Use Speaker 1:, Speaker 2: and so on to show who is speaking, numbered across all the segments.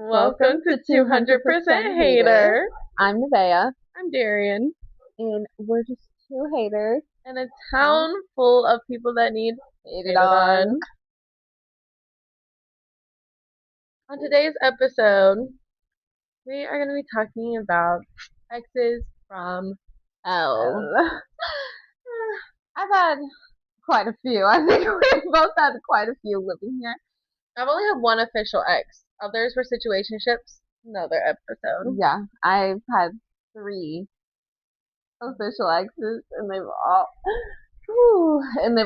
Speaker 1: Welcome to 200% Hater.
Speaker 2: I'm Nevaeh,
Speaker 1: I'm Darian.
Speaker 2: and we're just two haters.
Speaker 1: In a town full of people that need
Speaker 2: Hated on.
Speaker 1: On today's episode, we are going to be talking about exes from hell.
Speaker 2: I've had quite a few. I think we both had quite a few living here.
Speaker 1: I've only had one official ex. Others were situationships. Another episode.
Speaker 2: Yeah, I've had 3 official exes, and they've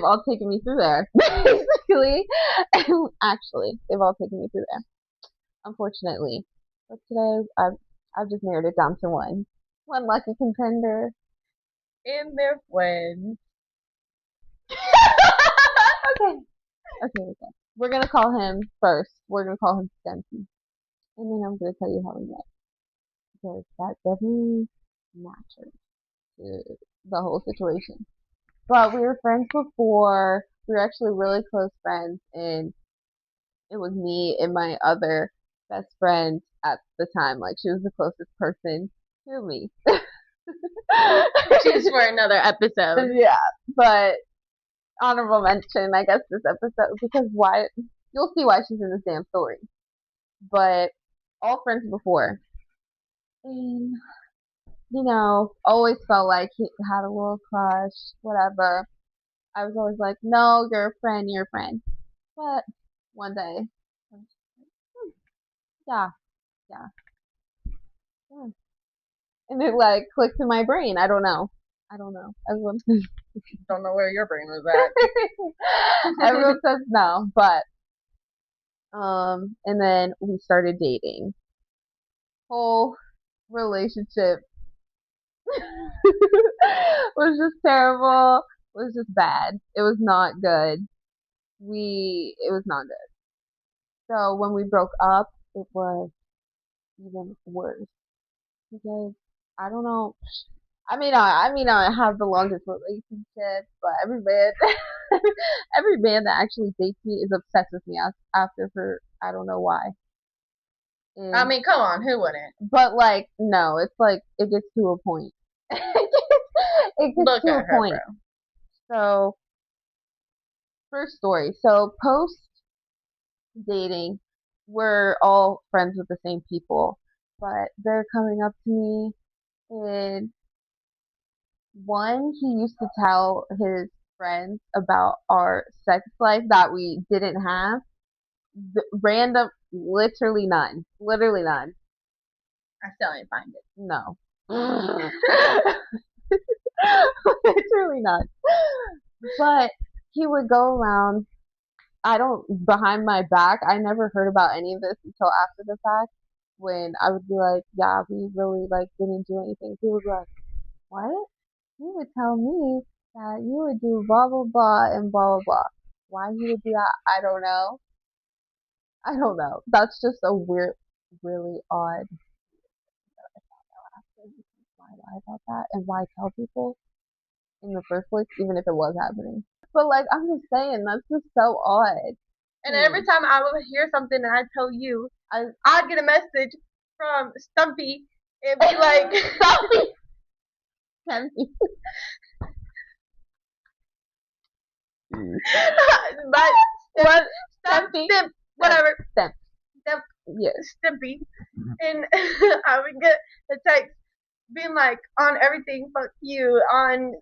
Speaker 2: all taken me through there, basically. Actually, they've all taken me through there, unfortunately. But today, I've just narrowed it down to one lucky contender.
Speaker 1: And their friends.
Speaker 2: Okay. We're gonna call him first. We're gonna call him Stempy, and then I'm gonna tell you how we met, because that definitely matches the whole situation. But we were friends before. We were actually really close friends, and it was me and my other best friend at the time. Like, she was the closest person to me.
Speaker 1: She's for another episode.
Speaker 2: Yeah, but honorable mention, I guess, this episode, because why? You'll see why she's in this damn story. But all friends before, and always felt like he had a little crush, whatever. I was always like, no, you're a friend, you're a friend. But one day, yeah, yeah. And it like clicked in my brain. I don't know. Everyone
Speaker 1: don't know where your brain was at.
Speaker 2: Everyone says no, but and then we started dating. Whole relationship was just terrible. It was just bad. It was not good. It was not good. So when we broke up, it was even worse, because I don't know. I have the longest relationship, but every man that actually dates me is obsessed with me after, for I don't know why.
Speaker 1: And, I mean, come on, who wouldn't?
Speaker 2: But like, no, it's like it gets to a point. It gets
Speaker 1: Look
Speaker 2: to
Speaker 1: at
Speaker 2: a
Speaker 1: her,
Speaker 2: point.
Speaker 1: bro.
Speaker 2: So, first story. So post dating, we're all friends with the same people, but they're coming up to me, and one, he used to tell his friends about our sex life that we didn't have. Random, literally none. Literally none.
Speaker 1: I still ain't find it.
Speaker 2: No. Literally none. But he would go around, behind my back, I never heard about any of this until after the fact, when I would be like, yeah, we really, like, didn't do anything. He would be like, what? You would tell me that you would do blah blah blah and blah blah blah. Why he would do that, I don't know. That's just a weird, really odd. Why lie about that, and why tell people in the first place, even if it was happening? But like, I'm just saying, that's just so odd.
Speaker 1: And every time I would hear something and I tell you, I'd get a message from Stumpy and be like,
Speaker 2: Stumpy.
Speaker 1: But
Speaker 2: what? Stumpy.
Speaker 1: Whatever.
Speaker 2: Stimp. Yes.
Speaker 1: Stimpy. And I would get a text being like, on everything, fuck you, on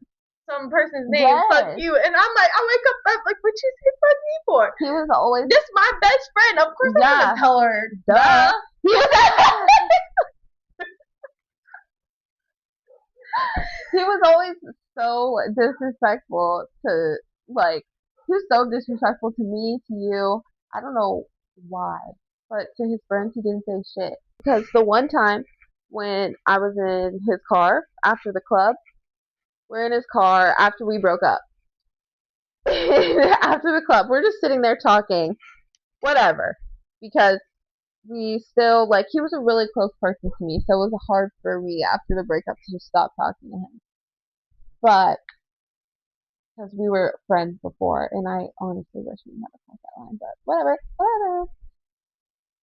Speaker 1: some person's name,
Speaker 2: yes.
Speaker 1: Fuck you. And I'm like, I wake up, I'm like, what you say fuck me for?
Speaker 2: He was always,
Speaker 1: this my best friend. Of course I'm gonna tell her.
Speaker 2: Duh. He was always so disrespectful to, like, he was so disrespectful to me, to you. I don't know why, but to his friends, he didn't say shit. Because the one time when I was in his car after the club, we're in his car after we broke up. After the club, we're just sitting there talking, whatever, because we still, like, he was a really close person to me, so it was hard for me after the breakup to just stop talking to him. But because we were friends before, and I honestly wish we never crossed that line, but whatever.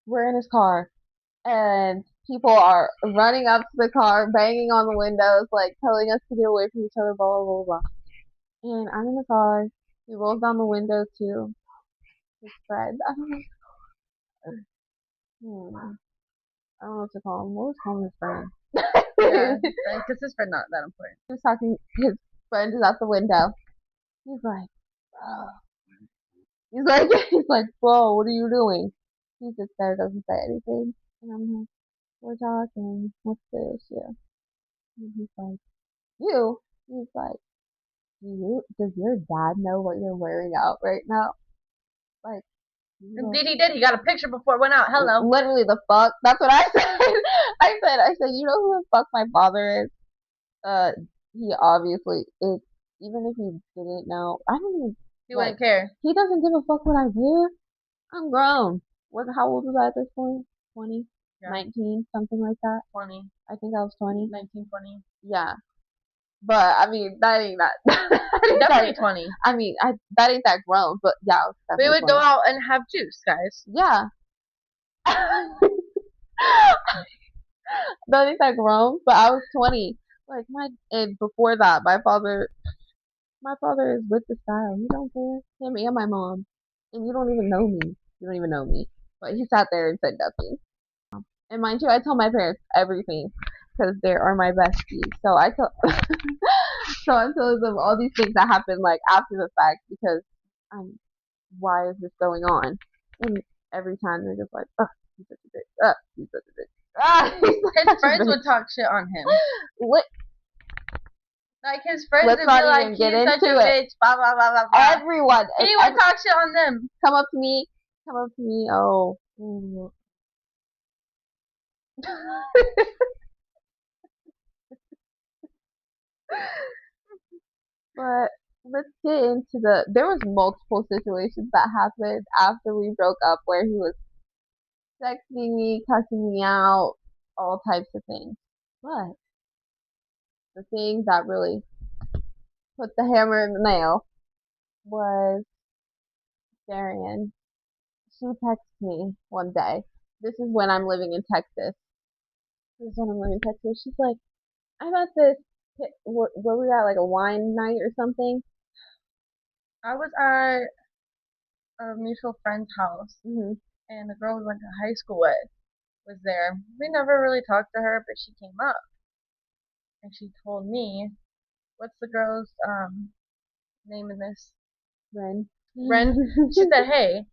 Speaker 2: We're in his car, and people are running up to the car, banging on the windows, like telling us to get away from each other, blah blah blah blah. And I'm in the car. He rolls down the window to his friend. I don't know what to call him. What was calling his friend?
Speaker 1: Yeah, because his friend not that important.
Speaker 2: He was talking. His friend is out the window. He's like, bro. He's like, bro, what are you doing? He sits there, doesn't say anything, and I'm like, we're talking. What's the issue? And he's like, you. He's like, does your dad know what you're wearing out right now? Like,
Speaker 1: Indeed, he did. He got a picture before it went out. Hello.
Speaker 2: literally the fuck. That's what I said. I said, you know who the fuck my father is? He obviously is. Even if he didn't know, I don't even.
Speaker 1: He wouldn't care.
Speaker 2: He doesn't give a fuck what I wear. I'm grown. How old was I at this point? 20? Yeah. 19? Something like that?
Speaker 1: 20.
Speaker 2: I think I was 20.
Speaker 1: 19, 20.
Speaker 2: Yeah. But, I mean, that ain't that.
Speaker 1: Definitely 20.
Speaker 2: I mean, that ain't that grown, but yeah.
Speaker 1: We would
Speaker 2: 20.
Speaker 1: go out and have juice, guys.
Speaker 2: Yeah. That ain't that grown, but I was 20. Like, and before that, my father is with the style. He don't care. Him and my mom. And you don't even know me. You don't even know me. But he sat there and said nothing. And mind you, I tell my parents everything because they are my besties. So I tell, so I'm telling them all these things that happen like after the fact because why is this going on? And every time they're just like, oh, he's such a bitch. He's such a bitch.
Speaker 1: His friends would talk shit on him.
Speaker 2: What?
Speaker 1: Like his friends would be like, he's such a bitch, blah blah blah blah blah.
Speaker 2: Everyone.
Speaker 1: He would talk shit on them.
Speaker 2: Come up to me. Oh. But let's get into there was multiple situations that happened after we broke up where he was texting me, cussing me out, all types of things. But the thing that really put the hammer in the nail was Darian. She texted me one day. This is when I'm living in Texas. She's like, I'm at this, where we at, like a wine night or something?
Speaker 1: I was at a mutual friend's house, and the girl we went to high school with was there. We never really talked to her, but she came up, and she told me, what's the girl's name in this?
Speaker 2: Ren.
Speaker 1: She said, hey,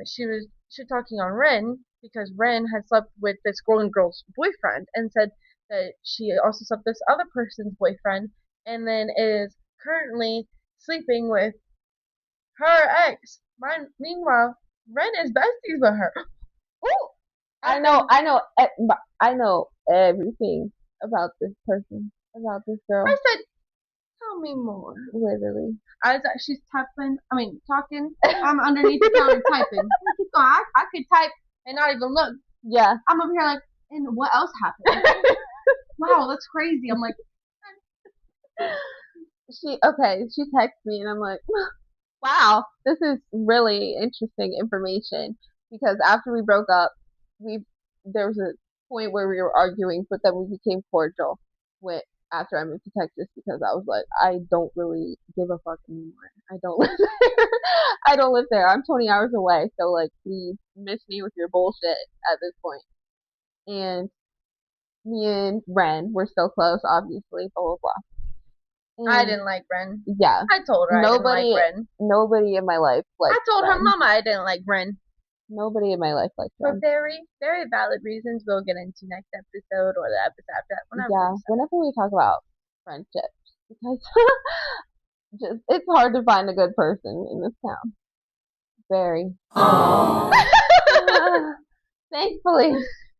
Speaker 1: she was talking on Ren because Ren had slept with this girl's boyfriend and said that she also slept with this other person's boyfriend and then is currently sleeping with her ex. Meanwhile, Ren is besties with her.
Speaker 2: Ooh, I know everything about this person, about this girl.
Speaker 1: I said, tell me more.
Speaker 2: Literally.
Speaker 1: She's talking. I'm underneath the counter typing. I could type and not even look.
Speaker 2: Yeah.
Speaker 1: I'm over here like, and what else happened? Wow, that's crazy. I'm like,
Speaker 2: she texts me and I'm like, wow, this is really interesting information because after we broke up, there was a point where we were arguing, but then we became cordial after I moved to Texas because I was like, I don't really give a fuck anymore. I don't live there. I don't live there. I'm 20 hours away, so like, please miss me with your bullshit at this point. And me and Ren were still close, obviously, blah blah blah.
Speaker 1: I didn't like Ren.
Speaker 2: Yeah.
Speaker 1: I told her I didn't like Ren.
Speaker 2: Nobody in my life liked
Speaker 1: I told her mama I didn't like Ren.
Speaker 2: Nobody in my life liked Ren.
Speaker 1: For very, very valid reasons we'll get into next episode or the episode after that.
Speaker 2: Whenever we talk about friendships. Because it's hard to find a good person in this town. Very. Thankfully.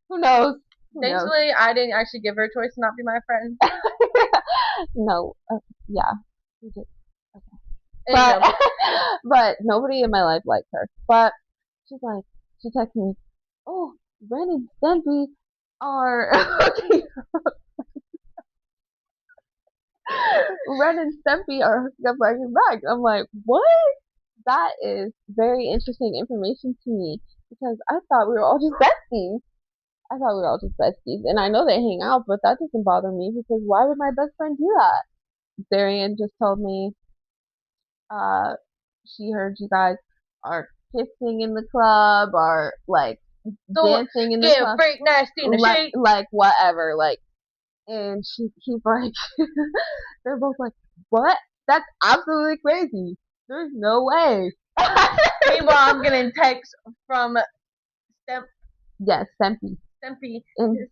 Speaker 2: Who knows?
Speaker 1: Thankfully, I didn't actually give her a choice to not be my friend.
Speaker 2: No. Yeah. We did. Okay. But nobody in my life liked her. But she texted me, oh, Ren and Stempy are Ren and Stempy are hooking up back and back. I'm like, what? That is very interesting information to me because I thought we were all just besties. I thought we were all just besties. And I know they hang out, but that doesn't bother me because why would my best friend do that? Darian just told me, uh, she heard you guys are kissing in the club or like dancing in the
Speaker 1: Get
Speaker 2: club,
Speaker 1: freak nasty in the sheet.
Speaker 2: like whatever, like. And he's like, they're both like, what? That's absolutely crazy. There's no way.
Speaker 1: Meanwhile, I'm getting texts from
Speaker 2: Yes, Stempy.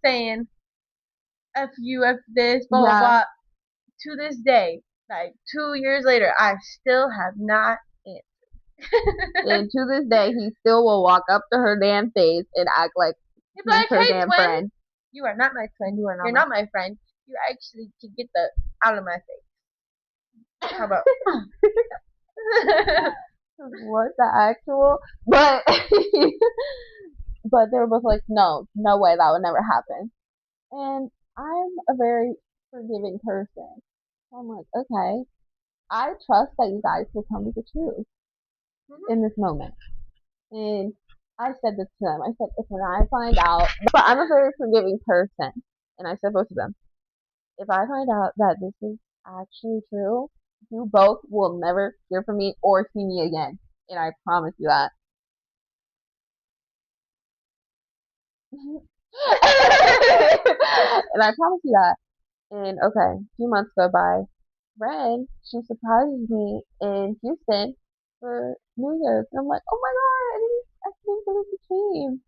Speaker 1: saying, F you, F this, blah, blah, blah. To this day, like 2 years later, I still have not answered.
Speaker 2: And to this day, he still will walk up to her damn face and act like
Speaker 1: he's like,
Speaker 2: her
Speaker 1: hey,
Speaker 2: damn
Speaker 1: twin.
Speaker 2: friend.
Speaker 1: You are not my twin. You're not my friend. You actually can get the out of my face. How about?
Speaker 2: What the actual? But but they were both like, no way, that would never happen. And I'm a very forgiving person. So I'm like, okay, I trust that you guys will tell me the truth in this moment. And I said this to them. I said, if when I find out, but I'm a very forgiving person, and I said both of them, if I find out that this is actually true, you both will never hear from me or see me again. And I promise you that. And I promise you that. And okay, a few months go by. Ren, she surprises me in Houston for New Year's. And I'm like, oh my god, I can't believe you came.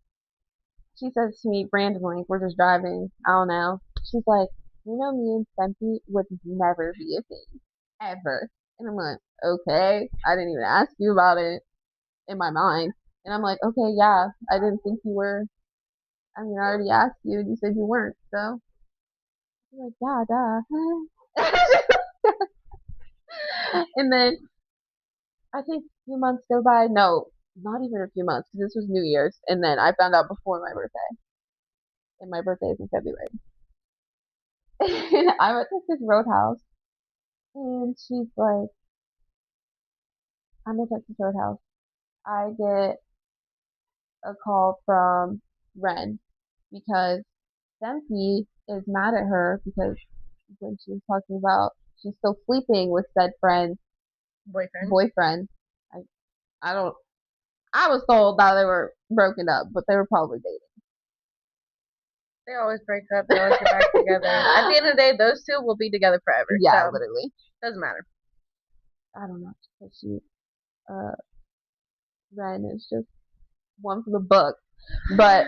Speaker 2: She says to me randomly, we're just driving, I don't know. She's like, you know, me and Stempy would never be a thing. Ever. And I'm like, okay, I didn't even ask you about it in my mind. And I'm like, okay, yeah, I didn't think you were. I mean, I already asked you and you said you weren't, so. I'm like, yeah, duh. And then I think a few months go by. No, not even a few months, because this was New Year's. And then I found out before my birthday. And my birthday is in February. I'm at this Roadhouse, and she's like, I'm at Texas Roadhouse. I get a call from Ren because Dempsey is mad at her because when she was talking about she's still sleeping with said friend's boyfriend. I, I don't. I was told that they were broken up, but they were probably dating.
Speaker 1: They always break up. They always get back together. At the end of the day, those two will be together forever.
Speaker 2: Yeah, so literally.
Speaker 1: Doesn't matter.
Speaker 2: I don't know. She, Ren is just one for the book. But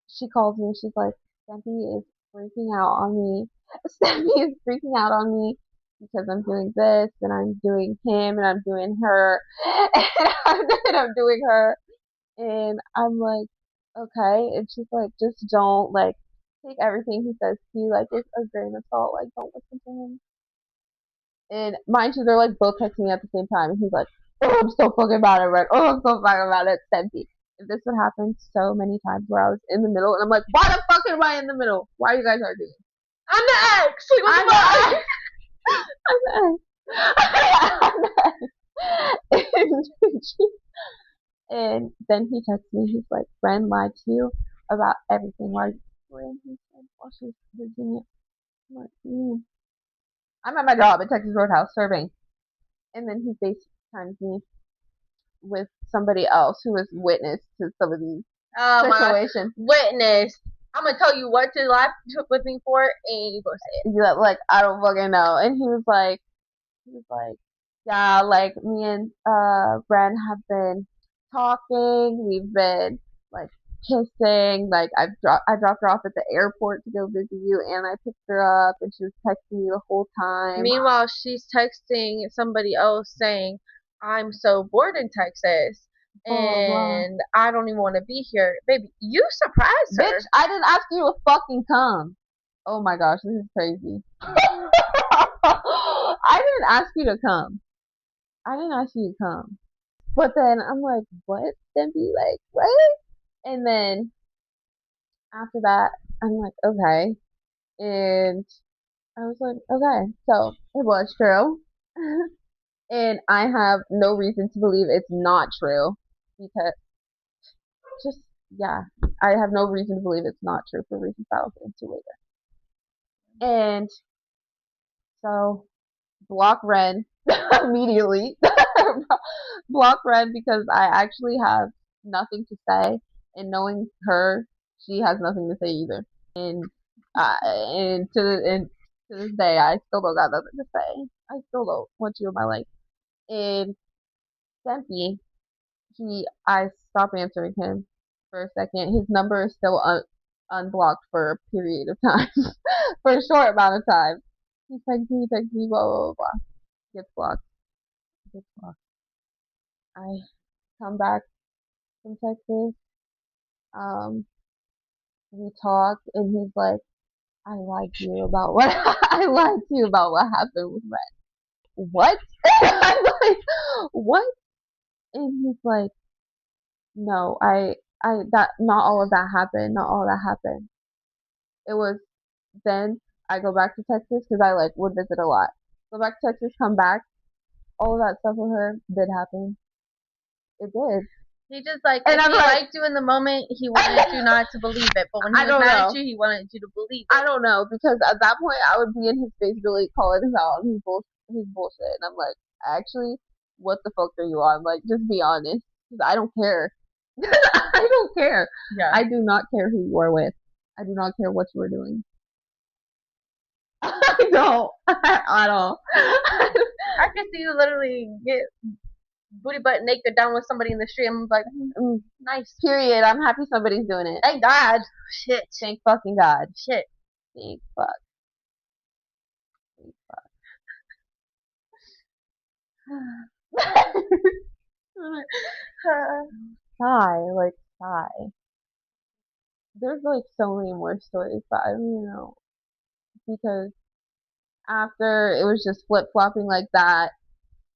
Speaker 2: she calls me. She's like, Steffi is freaking out on me. Steffi is freaking out on me because I'm doing this and I'm doing him and I'm doing her and I'm doing her. And I'm like, okay. And she's like, just don't like take everything he says to you like it's a grain of salt. Like don't listen to him. And mind you, they're like both texting me at the same time. And he's like, oh, I'm so fucking mad at Red. Oh, I'm so fucking mad at Steffi. This would happen so many times where I was in the middle and I'm like, why the fuck am I in the middle? Why are you guys arguing?
Speaker 1: I'm the ex. I'm the ex.
Speaker 2: I'm the ex. And then he texts me. He's like, Ren lied to you about everything. Why were in Houston while she was in Virginia? I'm like, I'm at my job at Texas Roadhouse serving. And then he FaceTimes me with somebody else who was witness to some of these situations.
Speaker 1: Witness. I'm gonna tell you what to laugh with me for, and you go say it.
Speaker 2: Yeah, like I don't fucking know. And he was like, yeah, like me and Ren have been talking. We've been like kissing. Like I dropped her off at the airport to go visit you, and I picked her up, and she was texting me the whole time.
Speaker 1: Meanwhile, she's texting somebody else saying, "I'm so bored in Texas." And I don't even want to be here. Baby, you surprised her.
Speaker 2: Bitch, I didn't ask you to fucking come. Oh my gosh, this is crazy. I didn't ask you to come. I didn't ask you to come. But then I'm like, what? Dempsey? Like, what? And then after that, I'm like, okay. And I was like, okay. So it was true. And I have no reason to believe it's not true because just, yeah, I have no reason to believe it's not true for reasons I'll get into later. And so, block Ren immediately. Block Ren because I actually have nothing to say, and knowing her, she has nothing to say either. And and to this day, I still don't got nothing to say. I still don't want you in my life. And Dempsey, I stopped answering him for a second. His number is still unblocked for a period of time, for a short amount of time. He texts me, blah, blah, blah, blah. Gets blocked. Gets blocked. I come back from Texas. Um, we talked, and he's like, I lied to you about what I lied to you about what happened with Red. What? I'm like, what? And he's like, no, that not all of that happened. Not all of that happened. It was then I go back to Texas because I like would visit a lot. Go back to Texas, come back. All of that stuff with her did happen. It did.
Speaker 1: He just like,
Speaker 2: And
Speaker 1: if
Speaker 2: I'm
Speaker 1: he
Speaker 2: like,
Speaker 1: liked you in the moment, he wanted you not to believe it. But when he
Speaker 2: I
Speaker 1: was
Speaker 2: don't
Speaker 1: mad
Speaker 2: know.
Speaker 1: at you, he wanted you to believe it.
Speaker 2: I don't know because at that point I would be in his face really calling him out on his bullshit, and I'm like, actually, what the fuck are you on? Like, just be honest, because I don't care. I don't care.
Speaker 1: Yeah.
Speaker 2: I do not care who you are with. I do not care what you are doing. I don't at all.
Speaker 1: I could see you literally get booty butt naked down with somebody in the street. I'm like, nice.
Speaker 2: Period. I'm happy somebody's doing it.
Speaker 1: Thank God. Shit.
Speaker 2: Thank fucking God.
Speaker 1: Shit.
Speaker 2: Thank fuck. Thank fuck. Sigh, like sigh. There's like so many more stories, but I don't even know because after it was just flip flopping like that,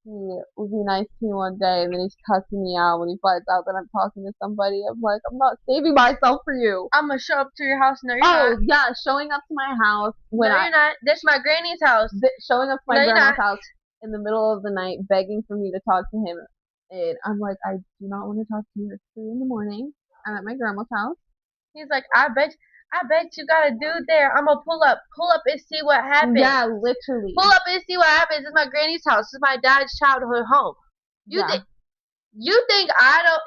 Speaker 2: he would be nice to me one day, and then he's cussing me out when he finds out that I'm talking to somebody. I'm like, I'm not saving myself for you.
Speaker 1: I'm gonna show up to your house. No, you're not.
Speaker 2: Oh yeah, showing up to my house when
Speaker 1: you're not. This is my granny's house.
Speaker 2: Showing up to my
Speaker 1: No,
Speaker 2: grandma's house in the middle of the night, begging for me to talk to him, and I'm like, I do not want to talk to you. It's 3 in the morning. I'm at my grandma's house.
Speaker 1: He's like, I bet you got a dude there. I'm gonna pull up and see what happens.
Speaker 2: Yeah, literally.
Speaker 1: Pull up and see what happens. It's my granny's house. It's my dad's childhood home. You think he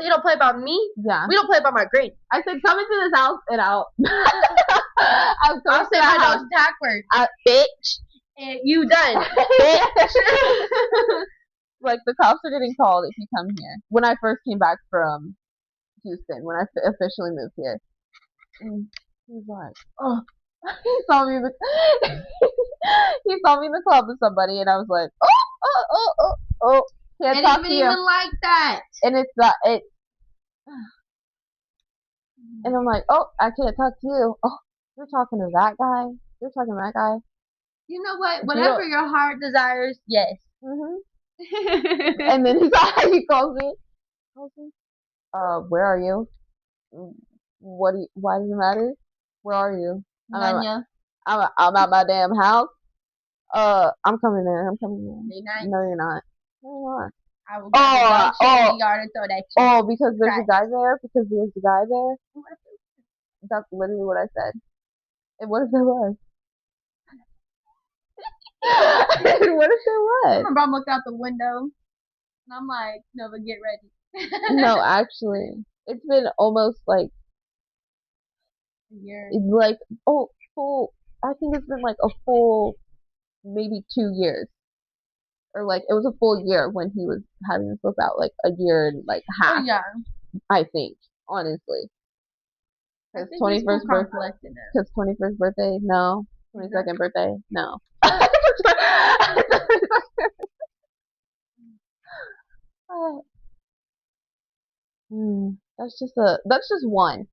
Speaker 1: don't play about me?
Speaker 2: Yeah.
Speaker 1: We don't play about my granny.
Speaker 2: I said, come into this house and out.
Speaker 1: I'll say my dog's tag word. Bitch. And you done. Bitch.
Speaker 2: Like, the cops are getting called if you come here. When I first came back from Houston, when I officially moved here. And he's like, oh. He saw me in the club with somebody, and I was like, oh. Can't talk to you.
Speaker 1: Even like that.
Speaker 2: And it's not, and I'm like, oh, I can't talk to you. Oh, you're talking to that guy? You're talking to that guy?
Speaker 1: You know what? Whatever your heart desires, yes.
Speaker 2: And then he calls me. Where are you? Why does it matter? Where are you? I'm at my damn house. I'm coming there. No, you're not. No, you're not.
Speaker 1: I will go to the yard and throw that shit.
Speaker 2: Oh, because there's a guy there? Because there's a guy there? That's literally what I said. And what if there was? What if there was?
Speaker 1: I remember I'm looking out the window, and I'm like, no, but get ready.
Speaker 2: No, actually, it's been almost like
Speaker 1: a year.
Speaker 2: Like, I think it's been like a full, maybe 2 years. Or like, it was a full year when he was having this flip out, like a year and like half.
Speaker 1: Oh, yeah.
Speaker 2: I think, honestly. His 21st birthday. His 21st birthday, no. 22nd birthday, no. That's just one.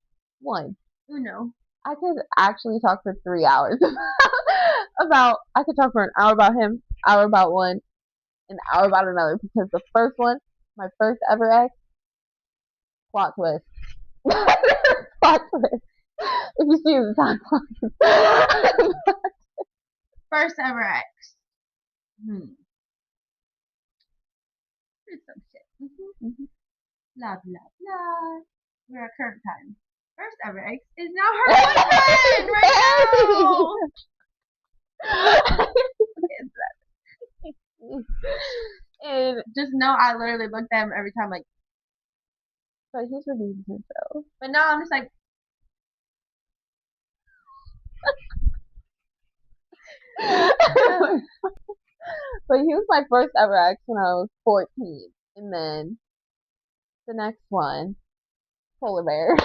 Speaker 1: No.
Speaker 2: I could actually talk for 3 hours I could talk for an hour about him, hour about one, an hour about another, because the first one, my first ever ex, plot twist. Plot twist. If you see the time clock.
Speaker 1: First ever ex. It's some shit. Blah, blah, blah. we're at current time. First ever ex is now her boyfriend right now.
Speaker 2: And
Speaker 1: just know I literally looked at him every time like,
Speaker 2: but he's redeemed himself.
Speaker 1: but now I'm just like,
Speaker 2: but he was my first ever ex when I was 14. And then the next one, Polar Bear.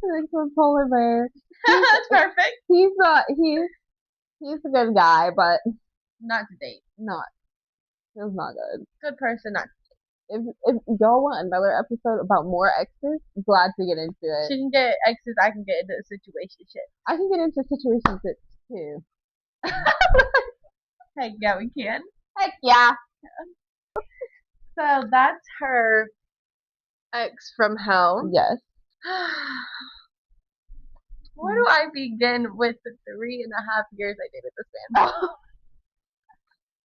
Speaker 2: The next one, Polar Bear.
Speaker 1: that's perfect.
Speaker 2: He's a good guy, but
Speaker 1: not to date.
Speaker 2: Not. It was not good.
Speaker 1: Good person, not.
Speaker 2: If y'all want another episode about more exes, glad to get into it.
Speaker 1: She can get exes, I can get into a situation shit.
Speaker 2: I can get into situations too.
Speaker 1: Heck yeah, we can.
Speaker 2: Heck yeah.
Speaker 1: So that's her ex from hell.
Speaker 2: Yes.
Speaker 1: Where do I begin with the 3.5 years I dated this man?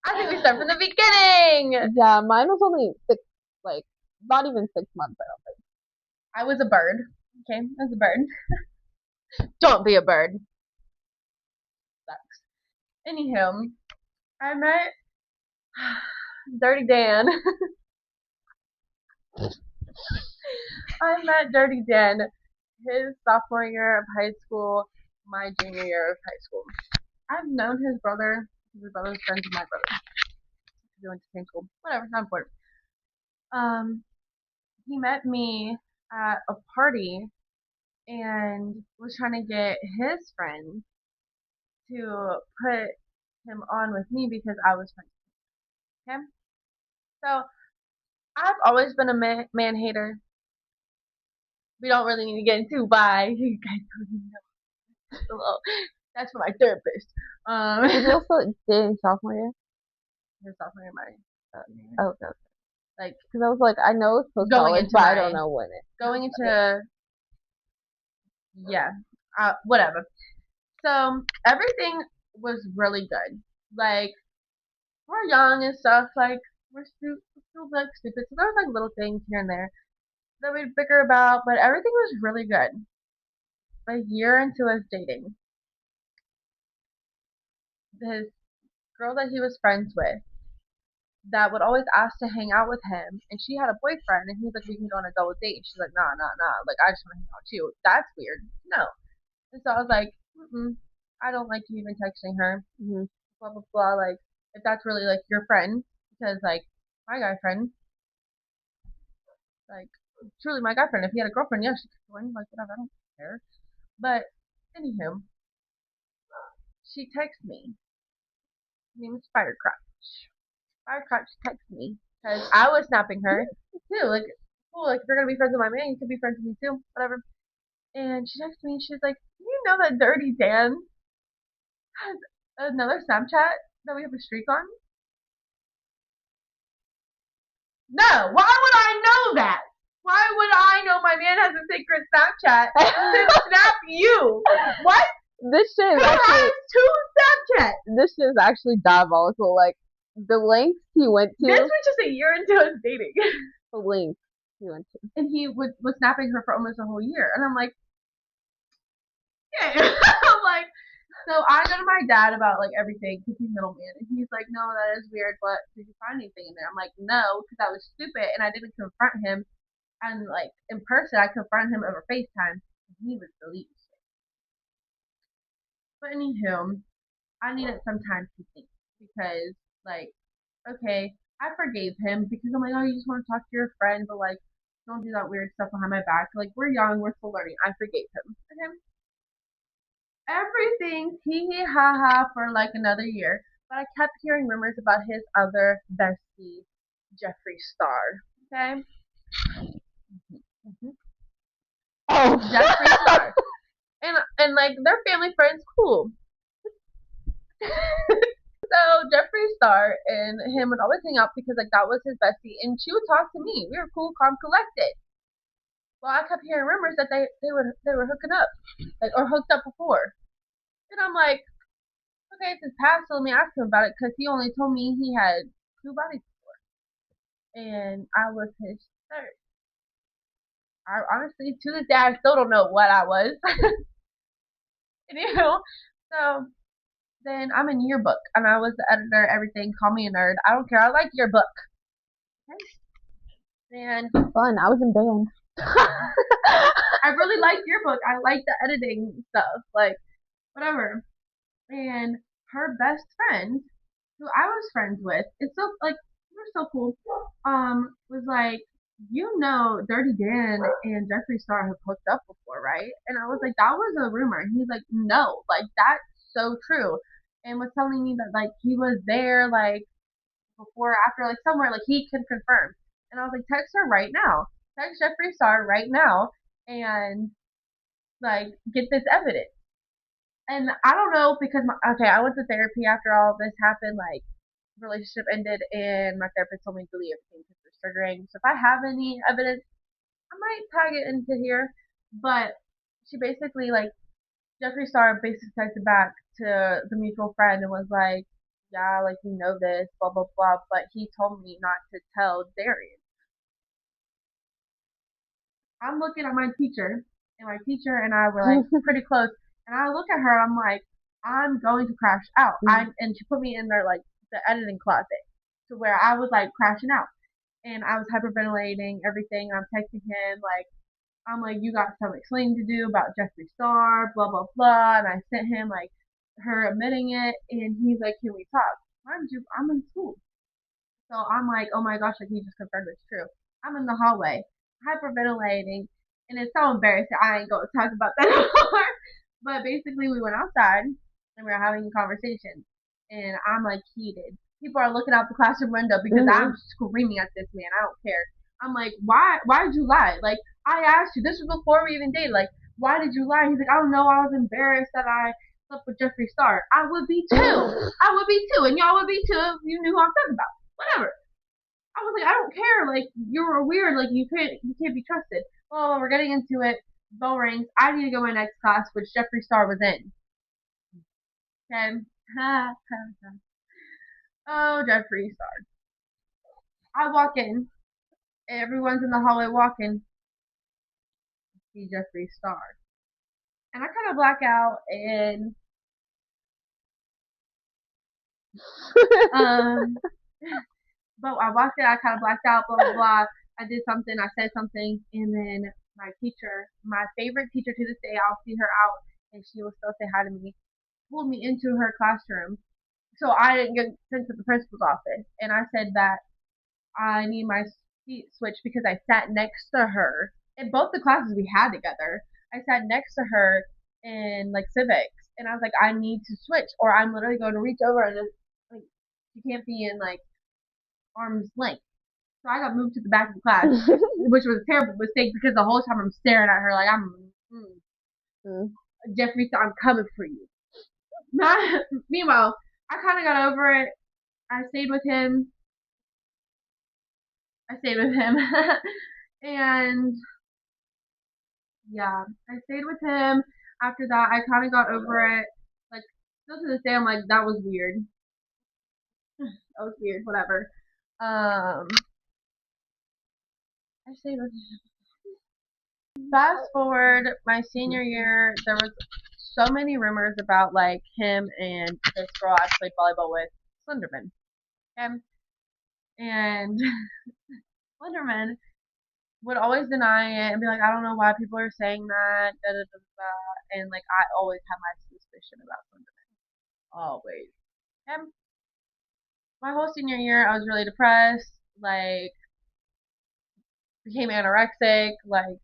Speaker 1: I think we start from the beginning.
Speaker 2: Yeah, mine was only not even 6 months, I don't think.
Speaker 1: I was a bird. Okay, I was a bird. Don't be a bird. Sucks. Anywho, I met Dirty Dan. I met Dirty Dan his sophomore year of high school, my junior year of high school. I've known his brother. His brother's friends with my brother. We went to the same school. Whatever, not important. He met me at a party and was trying to get his friend to put him on with me because I was friends with him. So I've always been a man hater. We don't really need to get into why. You guys don't even know. That's for my therapist.
Speaker 2: Was he also dating sophomore year?
Speaker 1: His sophomore year, my
Speaker 2: Oh, okay.
Speaker 1: Like,
Speaker 2: because I was like, I know it's post college, but I don't know when it.
Speaker 1: Going into, yeah, whatever. So everything was really good. Like, we're young and stuff. Like, we're still like stupid. So there was like little things here and there that we'd bicker about, but everything was really good. A year into us dating, his girl that he was friends with that would always ask to hang out with him, and she had a boyfriend, and he's like, we can go on a double date. She's like, nah, nah, nah. Like, I just want to hang out with you. That's weird. No. And so I was like, I don't like you even texting her. Blah, blah, blah. Like, if that's really, like, your friend, because, like, my guy friend, like, truly my guy friend, if he had a girlfriend, yeah, she could join. Like, whatever. I don't care. But, anywho, she texted me. Her name is Firecrotch. Firecrotch texted me because I was snapping her too. Like, cool, like if you're gonna be friends with my man, you can be friends with me too. Whatever. And she texted me and she's like, you know that Dirty Dan has another Snapchat that we have a streak on? No, why would I know that? Why would I know my man has a secret Snapchat to snap you? What?
Speaker 2: This shit is
Speaker 1: has two Snapchats.
Speaker 2: This shit is actually diabolical. Like, the lengths he went to.
Speaker 1: This was just a year into us dating.
Speaker 2: The lengths he went to.
Speaker 1: And he was snapping her for almost a whole year. And I'm like, yeah. I'm like, so I go to my dad about like everything because he's middleman, and he's like, no, that is weird, but did you find anything in there? I'm like, no, because I was stupid and I didn't confront him, and like in person, I confronted him over FaceTime, and he was deleting shit. But anywho, I needed some time to think because like, okay, I forgave him because I'm like, oh, you just want to talk to your friend, but like, don't do that weird stuff behind my back. Like, we're young, we're still learning. I forgave him. Everything hee hee ha ha for like another year, but I kept hearing rumors about his other bestie, Jeffree Star. Okay.
Speaker 2: Oh,
Speaker 1: Jeffree Star, and like their family friends, cool. So Jeffree Star and him would always hang out because like that was his bestie, and she would talk to me. We were cool, calm, collected. Well, I kept hearing rumors that they were hooking up, like or hooked up before, and I'm like, okay, if it's past, so let me ask him about it because he only told me he had 2 bodies before, and I was his third. I honestly, to this day, I still don't know what I was. you know? So then I'm in yearbook, and I was the editor, everything. Call me a nerd. I don't care. I like yearbook. Okay? And
Speaker 2: Fun. I was in band.
Speaker 1: I really like yearbook. I like the editing stuff, like whatever. And her best friend, who I was friends with, it's so like we're so cool. Was like, Dirty Dan and Jeffree Star have hooked up before, right? And I was like, that was a rumor. And he's like, no, like that's so true. And was telling me that like he was there like before, after, like somewhere, like he can confirm. And I was like, text her right now. Text Jeffree Star right now and like get this evidence. And I don't know because okay, I went to therapy after all this happened. Like relationship ended, and my therapist told me to delete everything because it's triggering. So if I have any evidence, I might tag it into here. But she basically like Jeffree Star basically texted back to the mutual friend and was like, "Yeah, like you know this, blah blah blah." But he told me not to tell Darian. I'm looking at my teacher, and my teacher and I were like pretty close. And I look at her, I'm like, I'm going to crash out. And she put me in there like the editing closet to where I was like crashing out, and I was hyperventilating everything. I'm texting him like, I'm like, you got some explaining to do about Jeffree Star, blah blah blah. And I sent him like her admitting it, and he's like, can we talk? Mind you, I'm in school, so I'm like, oh my gosh, like he just confirmed it's true. I'm in the hallway, hyperventilating, and it's so embarrassing. I ain't gonna talk about that anymore. But basically, we went outside and we were having a conversation, and I'm like heated. People are looking out the classroom window because I'm screaming at this man. I don't care. I'm like, why? Why did you lie? Like I asked you. This was before we even dated. Like, why did you lie? He's like, I don't know. I was embarrassed that I slept with Jeffree Star. I would be too. I would be too, and y'all would be too if you knew who I'm talking about. Whatever. I was like, I don't care. Like you're weird. Like you can't be trusted. Well, we're getting into it. Bell rings. I need to go to my next class, which Jeffree Star was in. Okay. Oh, Jeffree Star. I walk in. Everyone's in the hallway walking. See Jeffree Star, and I kind of black out. And um, but I walked in. I kind of blacked out. Blah blah blah. I did something. I said something, and then my teacher, my favorite teacher to this day, I'll see her out, and she will still say hi to me, pulled me into her classroom. So I didn't get sent to the principal's office. And I said that I need my seat switched because I sat next to her in both the classes we had together. I sat next to her in like civics. And I was like, I need to switch or I'm literally going to reach over and just, like, she can't be in like arm's length. So I got moved to the back of the class, which was a terrible mistake because the whole time I'm staring at her like Jeffrey, I'm coming for you. Meanwhile, I kind of got over it. I stayed with him. I stayed with him, and yeah, I stayed with him. After that, I kind of got over it. Like still to this day, I'm like that was weird. That was weird. Whatever. I stayed with him. Fast forward my senior year, there was so many rumors about like him and this girl I played volleyball with, Slenderman. Okay? And Slenderman would always deny it and be like, I don't know why people are saying that, da da da da. And like, I always had my suspicion about Slenderman. Always. And my whole senior year, I was really depressed. Like, became anorexic. Like,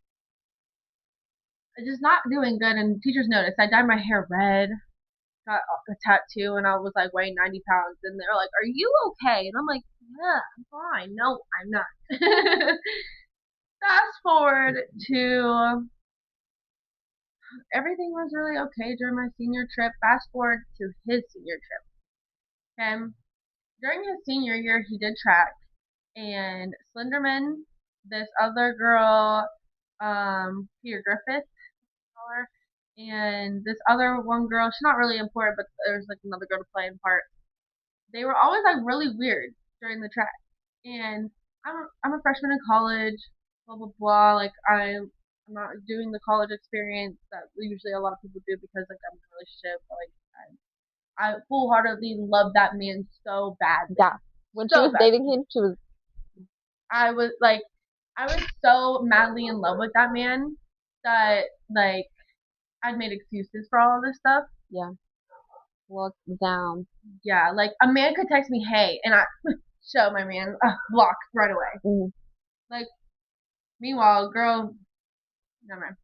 Speaker 1: just not doing good. And teachers noticed. I dyed my hair red, got a tattoo, and I was like weighing 90 pounds. And they're like, "Are you okay?" And I'm like, "Yeah, I'm fine. No, I'm not." Fast forward to everything was really okay during my senior trip. Fast forward to his senior trip. Okay. During his senior year, he did track, and Slenderman, this other girl, Peter Griffith, and this other one girl, she's not really important, but there's like another girl to play in part. They were always like really weird during the track. And I'm a freshman in college. blah blah blah. Like I'm not doing the college experience that usually a lot of people do because like I'm in a relationship. But, like I full heartedly love that man so badly,
Speaker 2: Yeah. When she
Speaker 1: so
Speaker 2: was
Speaker 1: badly.
Speaker 2: dating him, she was
Speaker 1: I was like I was so madly in love with that man that like I'd made excuses for all of this stuff.
Speaker 2: yeah, looked down.
Speaker 1: Yeah, like a man could text me, "Hey," and I show my man block right away.
Speaker 2: Mm.
Speaker 1: Like meanwhile, girl, never mind.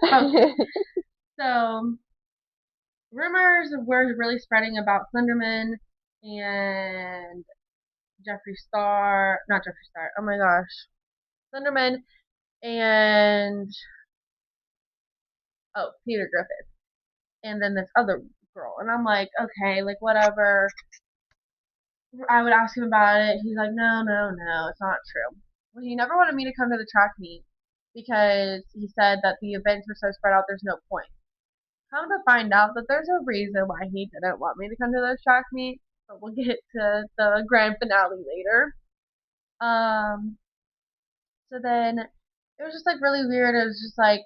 Speaker 1: I mean, so rumors were really spreading about Slenderman and Jeffree Star, not Jeffree Star. Oh my gosh, Slenderman and Peter Griffin, and then this other girl, and I'm like, okay, like whatever. I would ask him about it. He's like, no, no, no, it's not true. Well, he never wanted me to come to the track meet because he said that the events were so spread out, there's no point. Come to find out that there's a reason why he didn't want me to come to the track meet, but we'll get to the grand finale later. Um, so then it was just like really weird. It was just like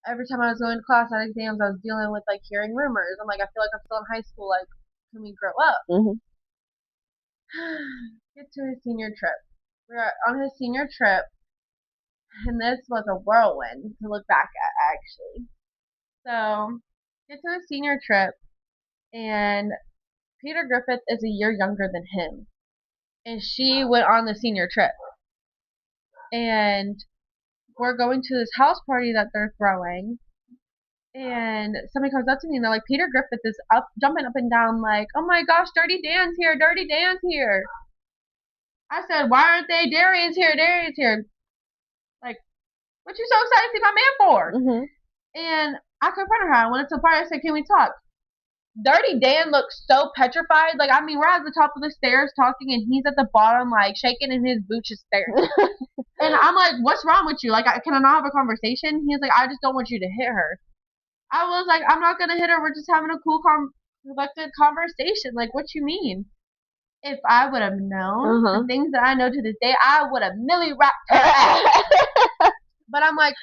Speaker 1: every time I was going to class at exams, I was dealing with like hearing rumors. I'm like, I feel like I'm still in high school. Like, can we grow up?
Speaker 2: Mhm.
Speaker 1: Get to his senior trip. We were on his senior trip, and this was a whirlwind to look back at, actually. So, get to his senior trip, and Peter Griffith is a year younger than him, and she went on the senior trip. And we're going to this house party that they're throwing, and somebody comes up to me and they're like, Peter Griffith is up, jumping up and down, like, oh my gosh, Dirty Dan's here, Dirty Dan's here. I said, why aren't they? Darian's here, Darian's here. Like, what you so excited to see my man for?
Speaker 2: Mhm.
Speaker 1: And I confronted her. I went to the party. I said, can we talk? Dirty Dan looks so petrified. Like, I mean, we're at the top of the stairs talking, and he's at the bottom, like, shaking in his boots, just staring. And I'm like, what's wrong with you? Like, can I not have a conversation? He's like, I just don't want you to hit her. I was like, I'm not going to hit her. We're just having a cool, collected conversation. Like, what you mean? If I would have known the things that I know to this day, I would have milli wrapped her. But I'm like,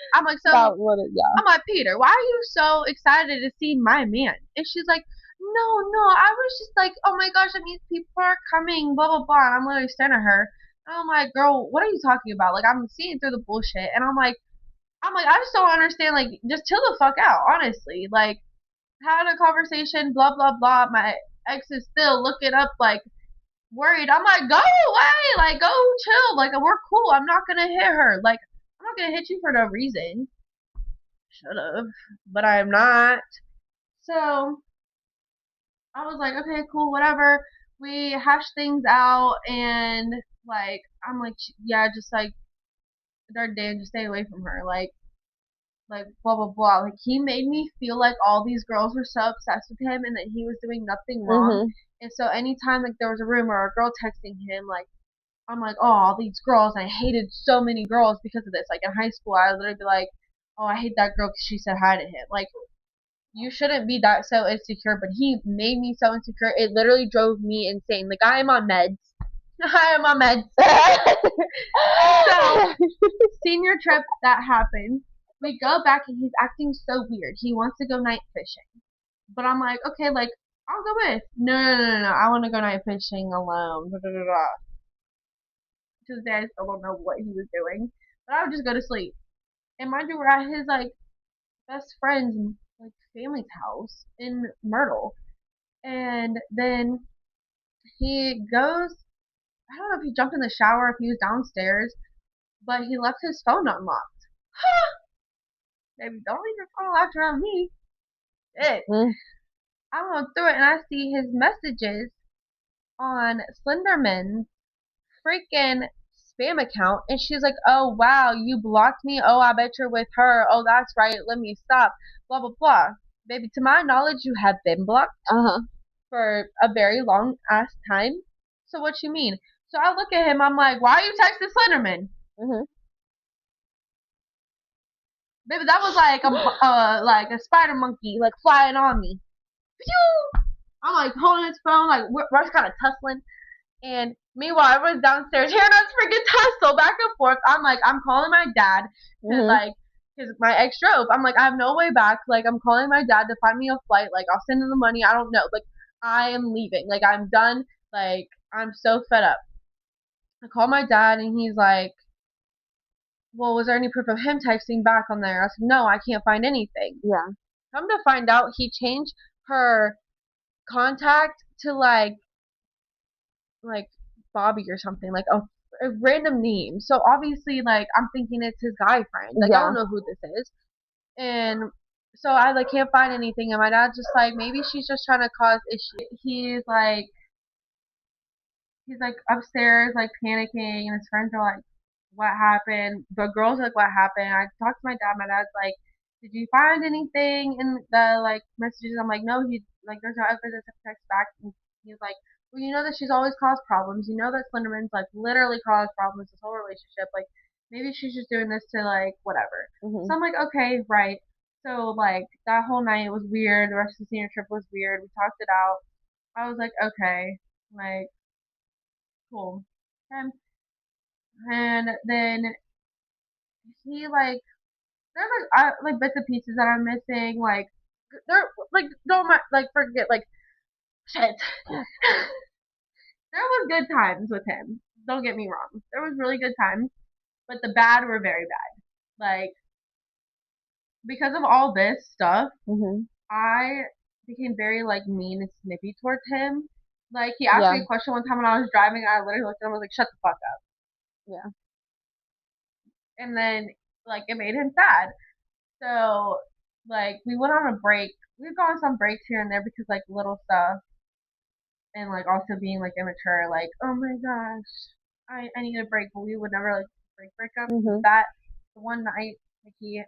Speaker 1: so
Speaker 2: About what it, yeah.
Speaker 1: I'm like, Peter, why are you so excited to see my man? And she's like, no, I was just like, oh my gosh, that means people are coming, blah blah blah. And I'm literally staring at her. And I'm like, girl, what are you talking about? Like, I'm seeing through the bullshit. And I just don't understand. Like, just chill the fuck out, honestly. Like, having a conversation, blah blah blah. My ex is still looking up, like, worried. I'm like, go away, like, go chill. Like, we're cool. I'm not gonna hit her. Like, I'm not gonna hit you for no reason. Should have, but I'm not. So I was like, okay, cool, whatever. We hashed things out, and like, I'm like, yeah, just like, Dark Dan, just stay away from her. Like blah blah blah. Like he made me feel like all these girls were so obsessed with him, and that he was doing nothing wrong. And so anytime like there was a rumor or a girl texting him, like I'm like, oh, all these girls. I hated so many girls because of this. Like in high school, I would literally be like, oh, I hate that girl because she said hi to him. Like you shouldn't be that so insecure, but he made me so insecure. It literally drove me insane. Like I am on meds. I am on meds. So senior trip that happened. We go back and he's acting so weird. He wants to go night fishing, but I'm like, okay, like I'll go with. No. I want to go night fishing alone. Da, da, da, da. To this day, I still don't know what he was doing, but I would just go to sleep. And mind you, we're at his like best friend's like family's house in Myrtle. And then he goes, I don't know if he jumped in the shower, if he was downstairs, but he left his phone unlocked. Baby, don't leave your phone locked around me. Shit. I went through it and I see his messages on Slenderman's freaking spam account. And she's like, oh, wow, you blocked me. Oh, I bet you're with her. Oh, that's right. Let me stop. Blah, blah, blah. Baby, to my knowledge, you have been blocked. For a very long ass time. So what you mean? So I look at him. I'm like, why are you texting Slenderman? Baby, that was like a spider monkey like flying on me. Pew! I'm like holding his phone, like we're kind of tussling, And meanwhile, everyone's downstairs hearing us freaking tussle back and forth. I'm like, I'm calling my dad to
Speaker 2: Mhm.
Speaker 1: like, because my ex drove. I'm like, I have no way back. Like, I'm calling my dad to find me a flight. Like, I'll send him the money. I don't know. Like, I am leaving. Like, I'm done. Like, I'm so fed up. I call my dad and he's like, well, was there any proof of him texting back on there? I said, no, I can't find anything.
Speaker 2: Yeah.
Speaker 1: Come to find out, he changed her contact to like Bobby or something, like a random name. So obviously, like I'm thinking it's his guy friend. Like I
Speaker 2: Yeah.
Speaker 1: don't know who this is, and so I like can't find anything. And my dad's just like, maybe she's just trying to cause issues. He's like upstairs, like panicking, and his friends are like, "What happened?" The girls are like, "What happened?" I talked to my dad. My dad's like, "Did you find anything in the like messages?" I'm like, "No." He like, there's no evidence of text back. And he's like, "Well, you know that she's always caused problems. You know that Slenderman's like literally caused problems this whole relationship. Like, maybe she's just doing this to like whatever." So
Speaker 2: Mhm.
Speaker 1: I'm like, "Okay, right." So like that whole night was weird. The rest of the senior trip was weird. We talked it out. I was like, okay, like cool. And then he like there's like bits and pieces that I'm missing. Like there like don't like forget like shit. There was good times with him. Don't get me wrong. There was really good times, but the bad were very bad. Like because of all this stuff,
Speaker 2: Mhm.
Speaker 1: I became very like mean and snippy towards him. Like he asked me
Speaker 2: Yeah.
Speaker 1: a question one time when I was driving, I literally looked at him and was like, "Shut the fuck up."
Speaker 2: Yeah.
Speaker 1: And then like it made him sad. So like we went on a break. We've gone on some breaks here and there because like little stuff and like also being like immature. Like oh my gosh, I need a break, but we would never like break up.
Speaker 2: Mhm.
Speaker 1: That the one night like he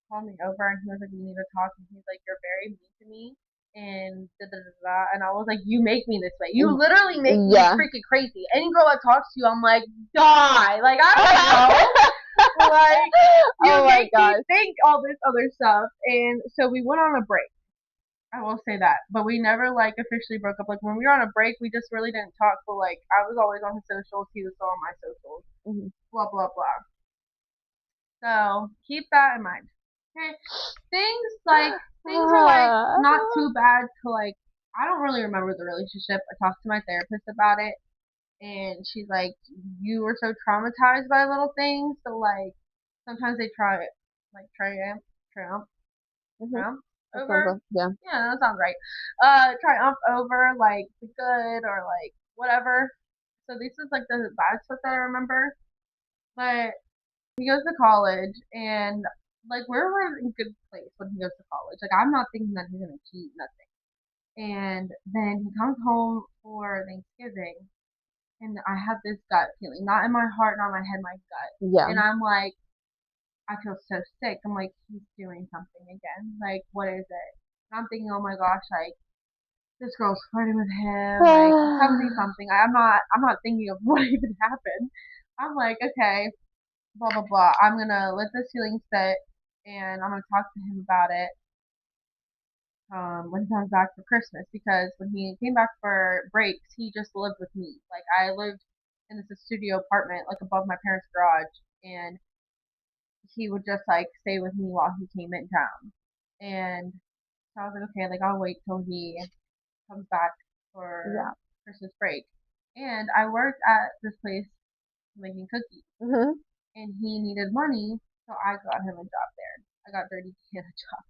Speaker 1: called me over and he was like we need to talk and he's like you're very mean to me and da da da da and I was like you make me this way. You literally make me
Speaker 2: Yeah.
Speaker 1: freaking crazy. Any girl that talks to you, I'm like die. Like I don't know. Like you
Speaker 2: Oh my
Speaker 1: make me
Speaker 2: gosh.
Speaker 1: think all this other stuff. And so we went on a break. I will say that, but we never like officially broke up. Like when we were on a break, we just really didn't talk. But like I was always on his socials, he was still on my socials.
Speaker 2: Mhm.
Speaker 1: Blah blah blah. So keep that in mind. Okay, things like things are like not too bad to like. I don't really remember the relationship. I talked to my therapist about it, and she's like, "You were so traumatized by little things, so like sometimes they try like triumph
Speaker 2: Mhm.
Speaker 1: triumph
Speaker 2: That sounds
Speaker 1: over.
Speaker 2: like yeah.
Speaker 1: Yeah, that sounds right. Triumph over like the good or like whatever. So this is like the bad stuff that I remember. But he goes to college and like we're in a good place when he goes to college. Like I'm not thinking that he's gonna cheat nothing. And then he comes home for Thanksgiving and I have this gut feeling, not in my heart, not in my head, my gut.
Speaker 2: Yeah.
Speaker 1: And I'm like, I feel so sick. I'm like, he's doing something again. Like, what is it? And I'm thinking, oh my gosh, like this girl's flirting with him, like something. I'm not thinking of what even happened. I'm like, okay, blah blah blah. I'm gonna let this feeling sit, and I'm gonna talk to him about it when he comes back for Christmas. Because when he came back for breaks, he just lived with me. Like I lived in this studio apartment, like above my parents' garage, and he would just like stay with me while he came in town. And so I was like, okay, like I'll wait till he comes back for
Speaker 2: Yeah.
Speaker 1: Christmas break. And I worked at this place making cookies,
Speaker 2: Mhm.
Speaker 1: and he needed money, so I got him a job there. I got Dirty Dan a job.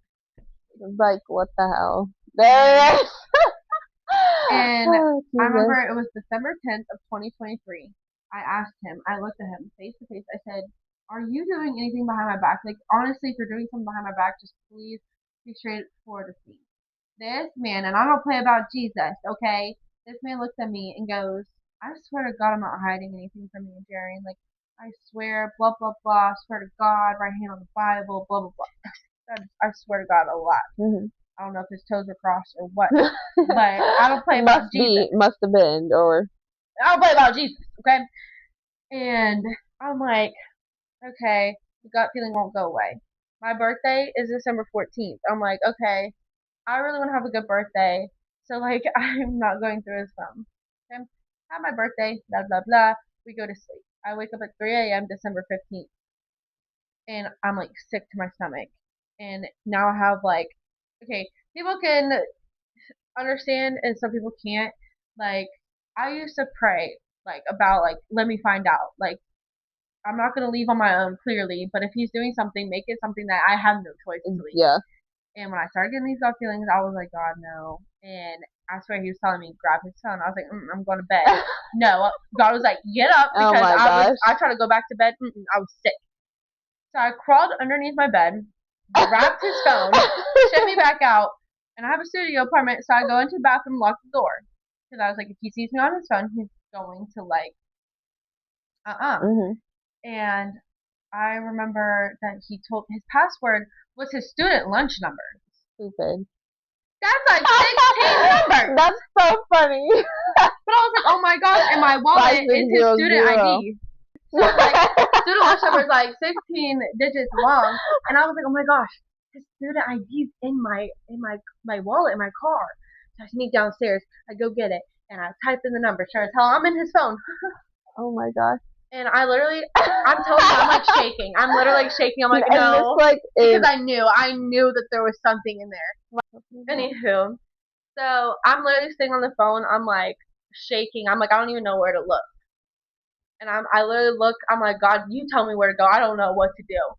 Speaker 2: Like what the hell?
Speaker 1: And
Speaker 2: There it is.
Speaker 1: and
Speaker 2: Oh,
Speaker 1: I remember
Speaker 2: Jesus.
Speaker 1: it was December 10th of 2023. I asked him, I looked at him face to face. I said, "Are you doing anything behind my back? Like honestly, if you're doing something behind my back, just please be straightforward with me." This man, and I don't play about Jesus, okay? This man looks at me and goes, I swear to God, I'm not hiding anything from you, Jerry. Like, I swear, blah, blah, blah, I swear to God, right hand on the Bible, blah, blah, blah. I swear to God a lot.
Speaker 2: Mhm.
Speaker 1: I don't know if his toes are crossed or what, but I don't play about
Speaker 2: Must
Speaker 1: Jesus.
Speaker 2: be, must have been, or
Speaker 1: I don't play about Jesus, okay? And I'm like, okay, the gut feeling won't go away. My birthday is December 14th. I'm like, okay, I really want to have a good birthday. So like I'm not going through his phone. Okay. have my birthday, blah, blah, blah. We go to sleep. I wake up at 3 a.m. December 15th, and I'm like sick to my stomach. And now I have like, okay, people can understand and some people can't. Like, I used to pray, like, about, like, let me find out. Like, I'm not going to leave on my own, clearly, but if he's doing something, make it something that I have no choice to leave.
Speaker 2: Yeah.
Speaker 1: And when I started getting these gut feelings, I was like, God, no. And I swear he was telling me, grab his phone. I was like, I'm going to bed. No. God was like, get up,
Speaker 2: Oh
Speaker 1: because
Speaker 2: my gosh.
Speaker 1: I tried to go back to bed. I was sick. So I crawled underneath my bed, grabbed his phone, shut me back out, and I have a studio apartment, so I go into the bathroom, lock the door. Because I was like, if he sees me on his phone, he's going to, like,
Speaker 2: Mhm.
Speaker 1: And I remember that he told his password was his student lunch number.
Speaker 2: Stupid.
Speaker 1: That's like 16 numbers.
Speaker 2: That's so funny.
Speaker 1: But I was like, oh my god, and my wallet is his student ID. So like student lunch number is like 16 digits long, and I was like, oh my gosh, his student ID is in my wallet in my car. So I sneak downstairs, I go get it, and I type in the number. Sure as hell, I'm in his phone.
Speaker 2: Oh my gosh.
Speaker 1: And I'm telling you, I'm like shaking. I'm literally like shaking. I'm like,
Speaker 2: And
Speaker 1: no,
Speaker 2: this, like,
Speaker 1: because I knew that there was something in there. Anywho, so I'm literally sitting on the phone. I'm like shaking. I'm like, I don't even know where to look. And I literally look. I'm like, God, you tell me where to go. I don't know what to do.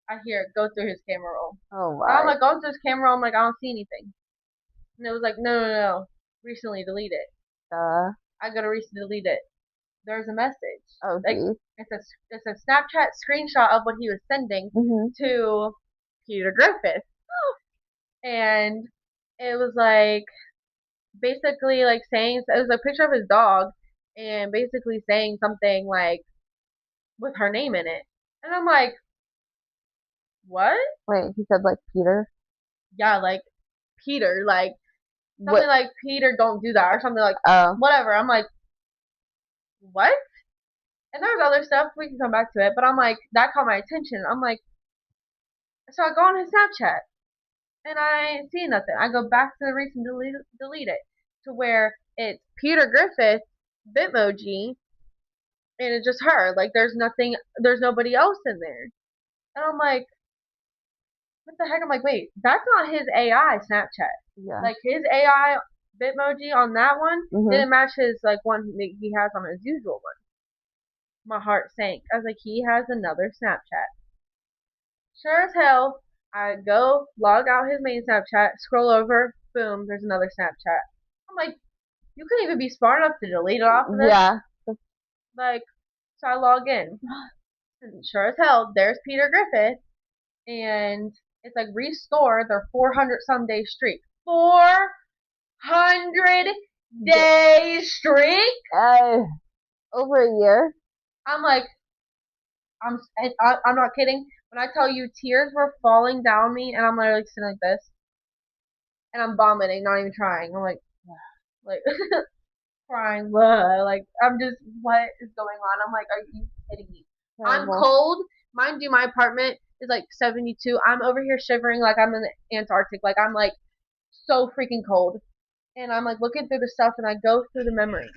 Speaker 1: I hear it go through his camera roll.
Speaker 2: Oh
Speaker 1: I'm
Speaker 2: my.
Speaker 1: like going through his camera roll. I'm like, I don't see anything. And it was like, no. Recently deleted. I gotta recently delete it. There's a message.
Speaker 2: Oh
Speaker 1: Like
Speaker 2: geez.
Speaker 1: it's a Snapchat screenshot of what he was sending to Peter Griffith, and it was like basically like saying it was a picture of his dog, and basically saying something like with her name in it, and I'm like, what?
Speaker 2: Wait, he said like Peter?
Speaker 1: Yeah, like Peter, like something
Speaker 2: What?
Speaker 1: like Peter, don't do that, or something like
Speaker 2: Oh.
Speaker 1: whatever. I'm like, what? And there's other stuff we can come back to it, but I'm like that caught my attention. I'm like, so I go on his Snapchat and I see nothing. I go back to the recent delete it to where it's Peter Griffith Bitmoji and it's just her. Like there's nobody else in there. And I'm like, what the heck? I'm like, wait, that's not his AI Snapchat.
Speaker 2: Yeah.
Speaker 1: Like his AI Bitmoji on that one didn't match his like one that he has on his usual one. My heart sank. I was like, he has another Snapchat. Sure as hell, I go log out his main Snapchat, scroll over, boom, there's another Snapchat. I'm like, you couldn't even be smart enough to delete it off of this.
Speaker 2: Yeah.
Speaker 1: Like, so I log in. And sure as hell, there's Peter Griffith, and it's like restore their 400 some day streak. 400 day streak?
Speaker 2: Over a year.
Speaker 1: I'm like, I'm not kidding. When I tell you tears were falling down me, and I'm literally sitting like this, and I'm vomiting, not even trying. I'm like crying, blah. Like I'm just, what is going on? I'm like, are you kidding me? I'm cold. Mind you, my apartment is like 72. I'm over here shivering like I'm in the Antarctic. Like I'm like so freaking cold, and I'm like looking through the stuff, and I go through the memories.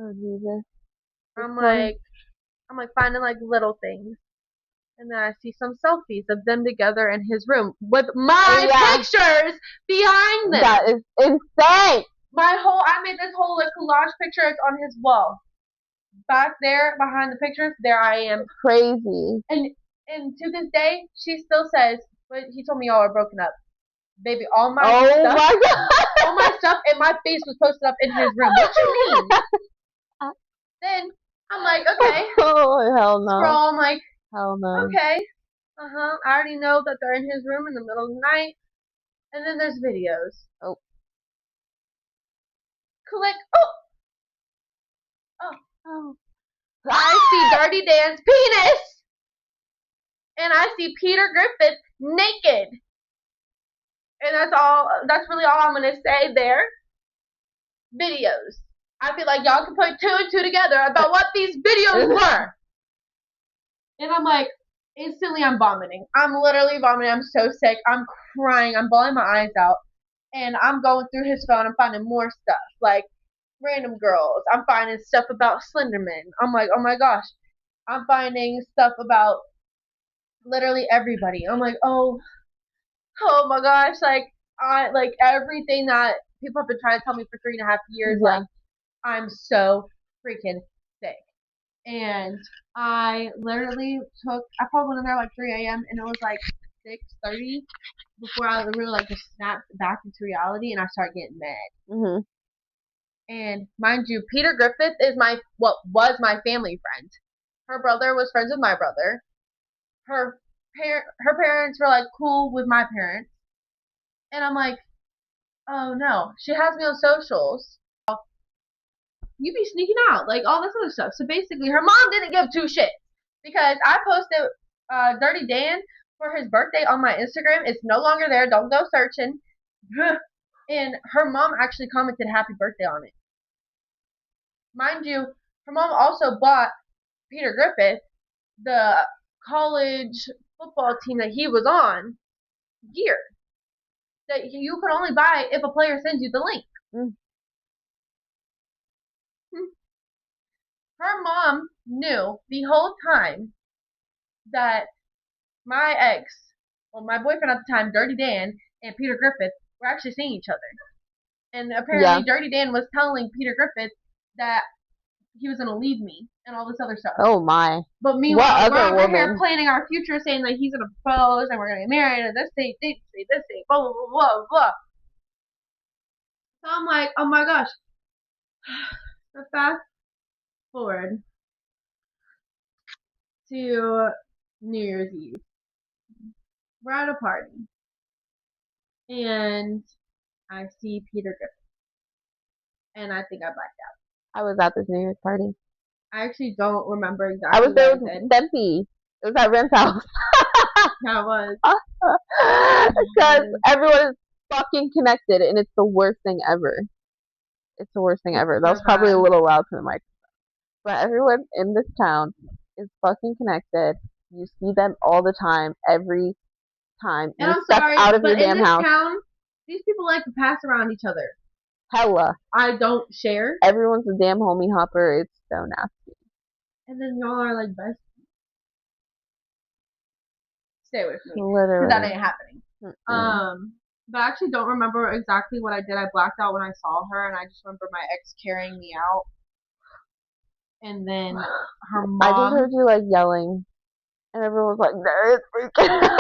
Speaker 2: Oh Jesus.
Speaker 1: I'm like finding like little things. And then I see some selfies of them together in his room with my pictures behind them.
Speaker 2: That is insane.
Speaker 1: I made this whole like collage picture. It's on his wall. Back there behind the pictures, there I am.
Speaker 2: Crazy.
Speaker 1: And to this day, she still says, but he told me y'all are broken up. Baby, all my stuff.
Speaker 2: My God.
Speaker 1: All my stuff and my face was posted up in his room. What you mean? Then I'm like, okay.
Speaker 2: Oh hell no.
Speaker 1: Scroll, I'm like,
Speaker 2: hell no.
Speaker 1: Okay. I already know that they're in his room in the middle of the night. And then there's videos.
Speaker 2: Oh.
Speaker 1: Click.
Speaker 2: Oh.
Speaker 1: I see Dirty Dan's penis. And I see Peter Griffith naked. And that's really all I'm going to say there. Videos. I feel like y'all can put 2 and 2 together about what these videos were. And I'm like, instantly I'm vomiting. I'm literally vomiting. I'm so sick. I'm crying. I'm bawling my eyes out. and I'm going through his phone. I'm finding more stuff, like random girls. I'm finding stuff about Slenderman. I'm like, oh my gosh. I'm finding stuff about literally everybody. I'm like, oh my gosh, like everything that people have been trying to tell me for 3.5 years.
Speaker 2: Yeah.
Speaker 1: Like, I'm so freaking sick. And I literally I probably went in there like 3 a.m. and it was like 6:30 before I really like just snapped back into reality and I started getting mad.
Speaker 2: Mhm.
Speaker 1: And mind you, Peter Griffith is what was my family friend. Her brother was friends with my brother. Her parents were like cool with my parents. And I'm like, oh no, she has me on socials. You be sneaking out, like all this other stuff. So basically, her mom didn't give two shits because I posted Dirty Dan for his birthday on my Instagram. It's no longer there. Don't go searching. And her mom actually commented happy birthday on it. Mind you, her mom also bought Peter Griffith, the college football team that he was on, gear that you could only buy if a player sends you the link.
Speaker 2: Mm.
Speaker 1: Her mom knew the whole time that my ex, well, my boyfriend at the time, Dirty Dan, and Peter Griffith were actually seeing each other. And apparently,
Speaker 2: Yeah.
Speaker 1: Dirty Dan was telling Peter Griffith that he was going to leave me and all this other stuff.
Speaker 2: Oh my.
Speaker 1: But meanwhile,
Speaker 2: What
Speaker 1: we're
Speaker 2: other
Speaker 1: over here
Speaker 2: woman?
Speaker 1: planning our future, saying that he's going to propose and we're going to get married at this date, this date, blah, blah, blah, blah, blah. So I'm like, oh my gosh. So fast forward to New Year's Eve. We're at a party. And I see Peter Griffin. And I think I blacked out.
Speaker 2: I was at this New Year's party.
Speaker 1: I actually don't remember exactly
Speaker 2: I was there
Speaker 1: what I
Speaker 2: with
Speaker 1: did.
Speaker 2: Dempsey. It was at Ren's house.
Speaker 1: Yeah, it was.
Speaker 2: Because everyone is fucking connected, and it's the worst thing ever. It's the worst thing ever. That was
Speaker 1: So
Speaker 2: probably a
Speaker 1: bad.
Speaker 2: little loud for the mic. But everyone in this town is fucking connected. You see them all the time, every time
Speaker 1: And
Speaker 2: you
Speaker 1: I'm
Speaker 2: step
Speaker 1: sorry,
Speaker 2: out of your
Speaker 1: but in
Speaker 2: damn
Speaker 1: this
Speaker 2: house.
Speaker 1: town, these people like to pass around each other.
Speaker 2: Hella.
Speaker 1: I don't share.
Speaker 2: Everyone's a damn homie hopper. It's so nasty.
Speaker 1: And then y'all are like best. Stay with me.
Speaker 2: Literally.
Speaker 1: Because that ain't happening.
Speaker 2: Mm-mm.
Speaker 1: But I actually don't remember exactly what I did. I blacked out when I saw her, and I just remember my ex carrying me out. And then her mom.
Speaker 2: I just heard you like yelling, and everyone was like, "There is freaking."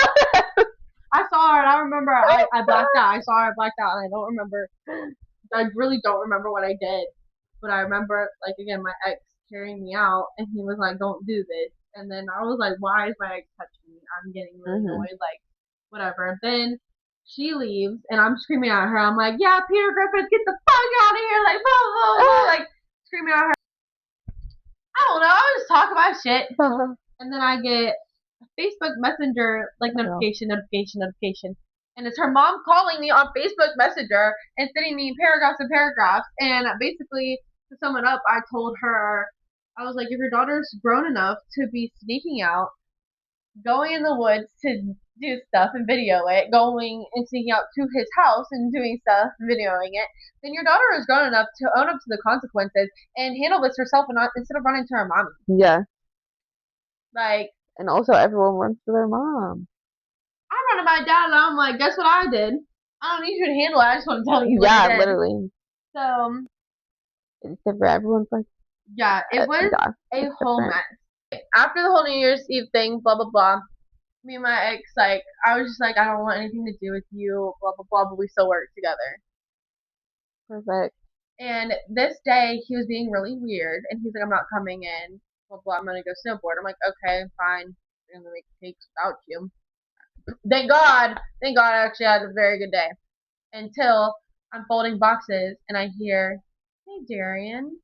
Speaker 1: I saw her, and I remember I blacked out. I saw her, I blacked out, and I don't remember. I really don't remember what I did, but I remember, like, again, my ex carrying me out, and he was like, "Don't do this." And then I was like, "Why is my ex touching me?" I'm getting really annoyed, like, whatever. Then she leaves, and I'm screaming at her. I'm like, "Yeah, Peter Griffith, get the fuck out of here!" Like, blah blah blah, like screaming at her. I don't know. I was just talking about shit, and then I get Facebook Messenger like notification, and it's her mom calling me on Facebook Messenger and sending me paragraphs and paragraphs. And basically, to sum it up, I told her, I was like, if your daughter's grown enough to be sneaking out, going in the woods to do stuff and video it, going and sneaking out to his house and doing stuff, and videoing it, then your daughter is grown enough to own up to the consequences and handle this herself and not instead of running to her mommy.
Speaker 2: Yeah.
Speaker 1: Like,
Speaker 2: and also everyone runs to their mom.
Speaker 1: I'm running my dad, and I'm like, guess what I did? I don't need you to handle it. I just want to tell you what I
Speaker 2: Yeah,
Speaker 1: did.
Speaker 2: literally.
Speaker 1: So,
Speaker 2: Except for everyone's like,
Speaker 1: yeah, it was
Speaker 2: yeah,
Speaker 1: a
Speaker 2: it's
Speaker 1: whole
Speaker 2: different.
Speaker 1: mess. After the whole New Year's Eve thing, blah, blah, blah, me and my ex, like, I was just like, I don't want anything to do with you, blah, blah, blah, but we still work together.
Speaker 2: Perfect.
Speaker 1: And this day, he was being really weird, and he's like, I'm not coming in, blah, blah, I'm going to go snowboard. I'm like, okay, fine. I'm going to make cakes without you. Thank God, I actually had a very good day. Until I'm folding boxes and I hear, "Hey, Darian,"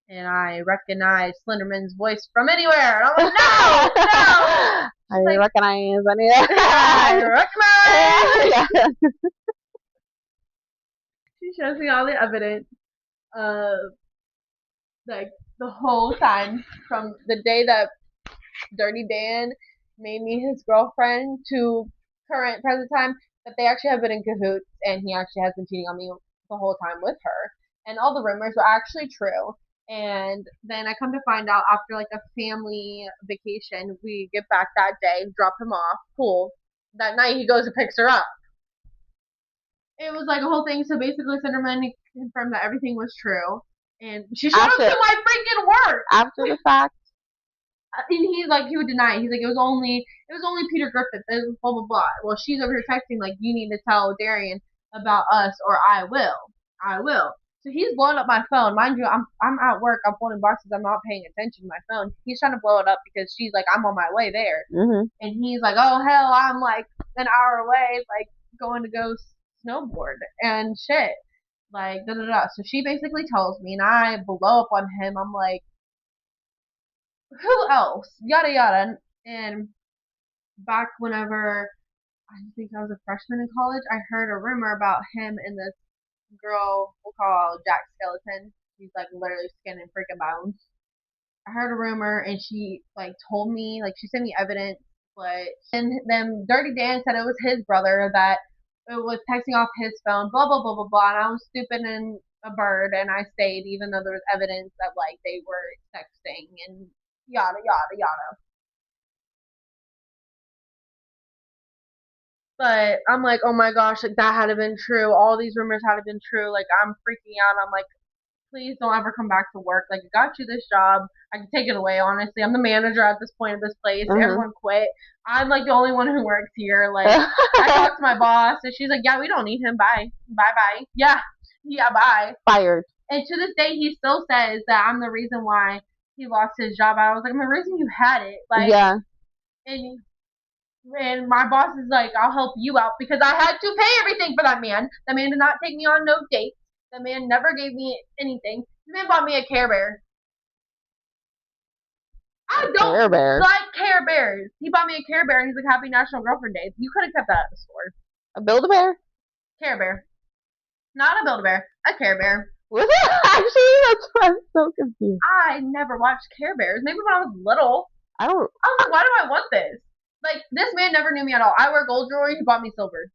Speaker 1: and I recognize Slenderman's voice from anywhere. And I'm like, "No, no!"
Speaker 2: I
Speaker 1: like,
Speaker 2: recognize any.
Speaker 1: I recognize. She shows me all the evidence of like the whole time from the day that Dirty Dan made me his girlfriend to current present time that they actually have been in cahoots, and he actually has been cheating on me the whole time with her. And all the rumors were actually true. And then I come to find out after like a family vacation, we get back that day, drop him off, cool. That night he goes and picks her up. It was like a whole thing. So basically, Cinderman confirmed that everything was true, and she showed up
Speaker 2: After
Speaker 1: to my freaking work.
Speaker 2: after the fact.
Speaker 1: And he's like, he would deny it. He's like, it was only Peter Griffin. It was blah blah blah. Well, she's over here texting like, you need to tell Darian about us, or I will. I will. So he's blowing up my phone. Mind you, I'm at work. I'm folding boxes. I'm not paying attention to my phone. He's trying to blow it up because she's like, I'm on my way there,
Speaker 2: Mhm.
Speaker 1: and he's like, oh hell, I'm like an hour away, like going to go snowboard and shit. Like da da da. So she basically tells me, and I blow up on him. I'm like, who else? Yada yada. And back whenever I think I was a freshman in college, I heard a rumor about him and this girl we'll call Jack Skeleton. He's like literally skin and freaking bones. I heard a rumor, and she like told me, like she sent me evidence, but and then Dirty Dan said it was his brother that it was texting off his phone, blah blah blah blah blah. And I was stupid and a bird, and I stayed even though there was evidence that like they were texting and yada yada yada. But I'm like, oh my gosh, like that had been true. All these rumors had been true. Like I'm freaking out. I'm like, please don't ever come back to work. Like I got you this job. I can take it away, honestly. I'm the manager at this point of this place.
Speaker 2: Mhm.
Speaker 1: Everyone quit. I'm like the only one who works here. Like I talked to my boss, and she's like, yeah, we don't need him. Bye. Bye bye. Yeah. Yeah, bye.
Speaker 2: Fired.
Speaker 1: And to this day he still says that I'm the reason why he lost his job. I was like, I'm the reason you had it. Like
Speaker 2: Yeah.
Speaker 1: and and my boss is like, I'll help you out because I had to pay everything for that man. The man did not take me on no dates. The man never gave me anything. The man bought me a Care Bear. I don't
Speaker 2: Care Bear.
Speaker 1: like Care Bears. He bought me a Care Bear, and he's like, Happy National Girlfriend Day. You could have kept that at the store.
Speaker 2: A Build-A-Bear?
Speaker 1: Care Bear. Not a Build-A-Bear. A Care Bear.
Speaker 2: Was it actually? That's why I'm so confused.
Speaker 1: I never watched Care Bears. Maybe when I was little.
Speaker 2: I don't.
Speaker 1: I was like, why do I want this? Like, this man never knew me at all. I wear gold jewelry. He bought me silver.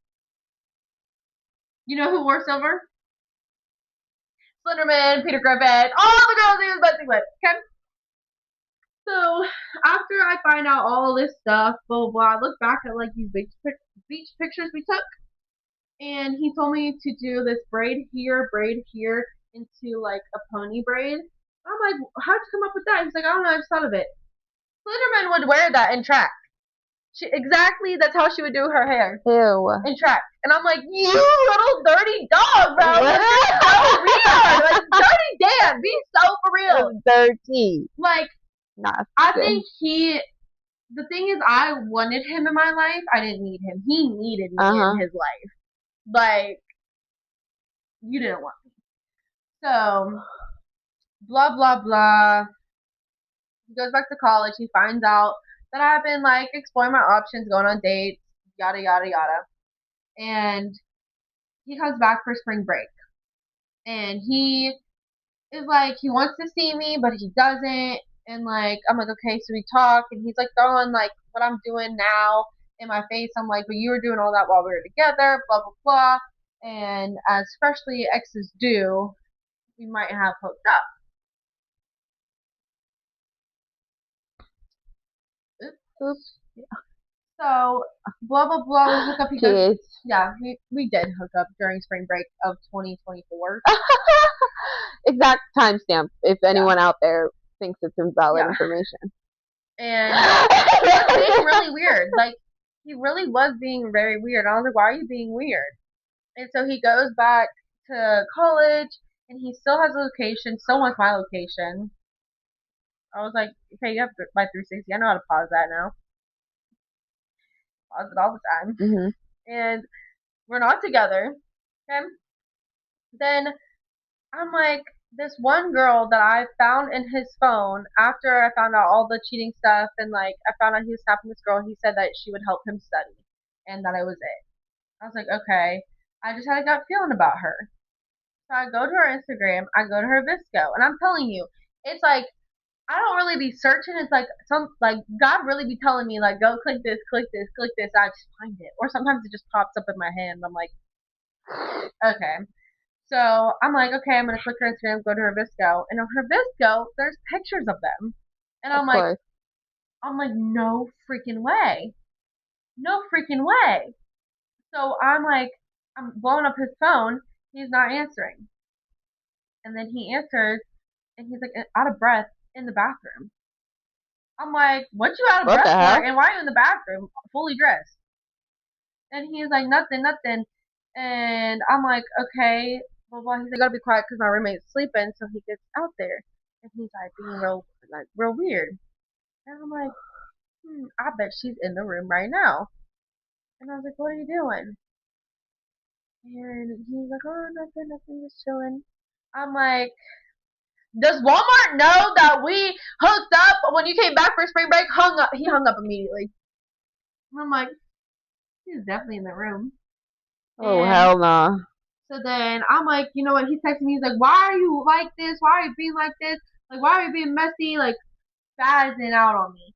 Speaker 1: You know who wore silver? Slenderman, Peter Griffin, all the girls he was messing with. Okay? So after I find out all this stuff, blah blah blah, I look back at like these beach pictures we took, and he told me to do this braid here into like a pony braid. I'm like, how'd you come up with that? He's like, I don't know, I just thought of it. Slenderman would wear that in track. Exactly, that's how she would do her hair
Speaker 2: Ew.
Speaker 1: in track. And I'm like, you little dirty dog, bro. Like, you're so weird. Like, dirty Dan, be so for real.
Speaker 2: Dirty.
Speaker 1: Like,
Speaker 2: Not
Speaker 1: I
Speaker 2: good.
Speaker 1: think the thing is, I wanted him in my life. I didn't need him. He needed me
Speaker 2: Uh-huh.
Speaker 1: in his life. Like, you didn't want me. So, blah, blah, blah. He goes back to college. He finds out that I've been, like, exploring my options, going on dates, yada, yada, yada. And he comes back for spring break. And he is like, he wants to see me, but he doesn't. And like, I'm like, okay, so we talk, and he's like throwing like what I'm doing now in my face. I'm like, but you were doing all that while we were together, blah blah blah. And as freshly exes do, we might have hooked up.
Speaker 2: Oops.
Speaker 1: So blah blah blah, we hook up. He goes,
Speaker 2: Kids.
Speaker 1: yeah, we did hook up during spring break of 2024.
Speaker 2: Exact timestamp if anyone out there thinks it's invalid
Speaker 1: Yeah.
Speaker 2: information.
Speaker 1: And he was being really weird. Like, he really was being very weird. I was like, why are you being weird? And so he goes back to college, and he still has a location, still wants my location. I was like, okay, you have my 360. I know how to pause that now. Pause it all the time.
Speaker 2: Mm-hmm.
Speaker 1: And we're not together. Okay? Then I'm like, this one girl that I found in his phone after I found out all the cheating stuff, and like I found out he was snapping this girl. He said that she would help him study, and that it was it. I was like, okay. I just had a gut feeling about her. So I go to her Instagram, I go to her VSCO, and I'm telling you, it's like I don't really be searching. It's like God really be telling me like go click this, click this, click this. I just find it, or sometimes it just pops up in my hand. I'm like, okay. So I'm like, okay, I'm gonna click her Instagram, go to her VSCO, and on her VSCO, there's pictures of them, and
Speaker 2: Of course.
Speaker 1: I'm like, no freaking way, no freaking way. So I'm like, I'm blowing up his phone. He's not answering, and then he answers, and he's like out of breath in the bathroom. I'm like, what you out of
Speaker 2: What the
Speaker 1: breath for?
Speaker 2: hell?
Speaker 1: And why are you in the bathroom fully dressed? And he's like, nothing, nothing. And I'm like, okay, blah blah. He's like, gotta be quiet because my roommate's sleeping, so he gets out there. And he's like being real weird. And I'm like, I bet she's in the room right now. And I was like, what are you doing? And he's like, oh, nothing, nothing, just chilling. I'm like, does Walmart know that we hooked up when you came back for spring break? Hung up. He hung up immediately. And I'm like, he's definitely in the room.
Speaker 2: Oh,
Speaker 1: And
Speaker 2: hell no.
Speaker 1: so then I'm like, you know what? He's texting me. He's like, why are you like this? Why are you being like this? Like, why are you being messy? Like, spazzing out on me.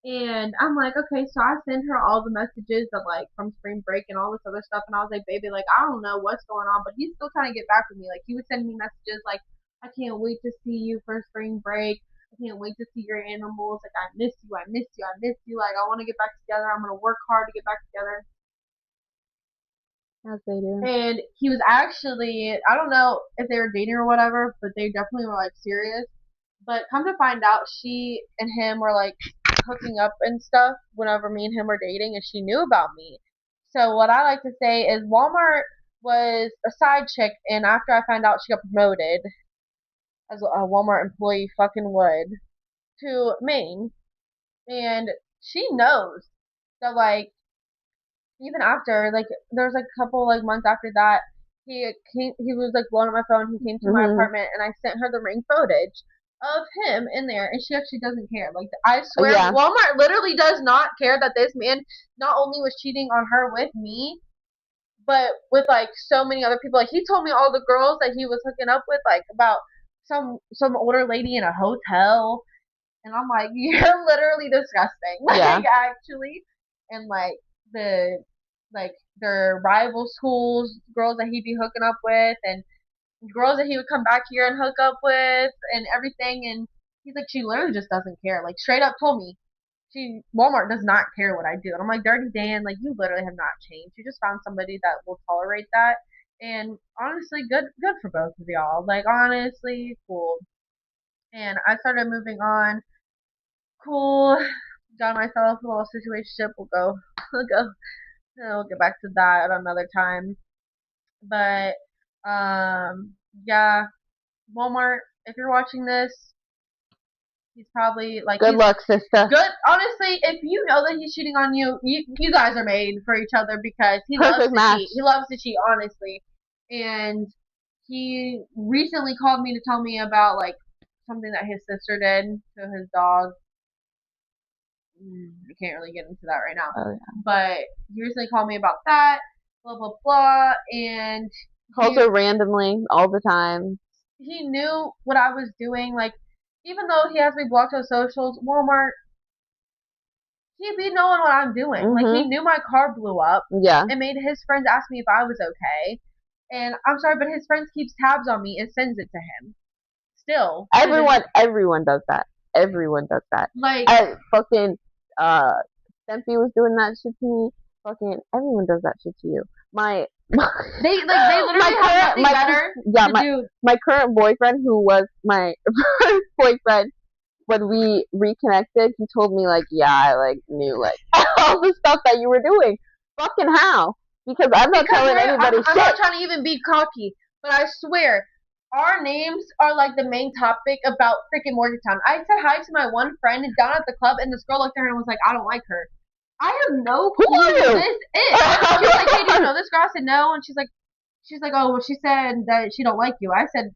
Speaker 1: And I'm like, okay, so I send her all the messages of like from spring break and all this other stuff. And I was like, baby, like, I don't know what's going on, but he's still trying to get back with me. Like, he was sending me messages like, I can't wait to see you for spring break. I can't wait to see your animals. Like, I miss you. I miss you. I miss you. Like, I want to get back together. I'm going to work hard to get back together.
Speaker 2: As they do.
Speaker 1: And he was actually, I don't know if they were dating or whatever, but they definitely were like serious. But come to find out, she and him were like hooking up and stuff whenever me and him were dating, and she knew about me. So what I like to say is Walmart was a side chick, and after I found out she got promoted as a Walmart employee, fucking would, to Maine, and she knows that like even after like there was like a couple like months after that he was like blowing up my phone. He came to my
Speaker 2: Mm-hmm.
Speaker 1: apartment and I sent her the ring footage of him in there, and she actually doesn't care. Like I swear,
Speaker 2: Yeah.
Speaker 1: Walmart literally does not care that this man not only was cheating on her with me, but with like so many other people. Like he told me all the girls that he was hooking up with, like about some older lady in a hotel, and I'm like, you're literally disgusting.
Speaker 2: Yeah.
Speaker 1: Like actually, and the like their rival schools, girls that he'd be hooking up with, and girls that he would come back here and hook up with, and everything. And he's like, she literally just doesn't care. Like straight up told me, Walmart does not care what I do. And I'm like, Dirty Dan, like you literally have not changed. You just found somebody that will tolerate that. And honestly, good for both of y'all. Like honestly, cool. And I started moving on. Cool. Got myself a little situationship. We'll go, we'll get back to that at another time. But yeah, Walmart. If you're watching this, he's probably like
Speaker 2: Good
Speaker 1: he's
Speaker 2: luck, sister.
Speaker 1: good. Honestly, if you know that he's cheating on you, you guys are made for each other because he loves
Speaker 2: Perfect
Speaker 1: to
Speaker 2: match.
Speaker 1: cheat. He loves to cheat, honestly. And he recently called me to tell me about like something that his sister did to his dog. I can't really get into that right now.
Speaker 2: Oh, yeah.
Speaker 1: But he recently called me about that, blah blah blah, and
Speaker 2: Calls her randomly all the time.
Speaker 1: he knew what I was doing. Like, even though he has me blocked on socials, Walmart, he'd be knowing what I'm doing. Like, he knew my car blew up
Speaker 2: Yeah.
Speaker 1: and made his friends ask me if I was okay. And I'm sorry, but his friends keeps tabs on me and sends it to him. Still,
Speaker 2: Everyone does that. Everyone does that.
Speaker 1: like
Speaker 2: I fucking Stempy was doing that shit to me. Fucking everyone does that shit to you. My
Speaker 1: they literally have nothing better to do.
Speaker 2: my current boyfriend, who was my first boyfriend, when we reconnected, he told me like, yeah, I like knew like all the stuff that you were doing. Fucking how? Because I'm not telling anybody shit.
Speaker 1: I'm not trying to even be cocky, but I swear, our names are like the main topic about freaking Morgantown. I said hi to my one friend down at the club, and this girl looked at her and was like, I don't like her. I have no clue who this is. She was like, hey, do you know this girl? I said, no. And she's like, oh, well, she said that she don't like you. I said,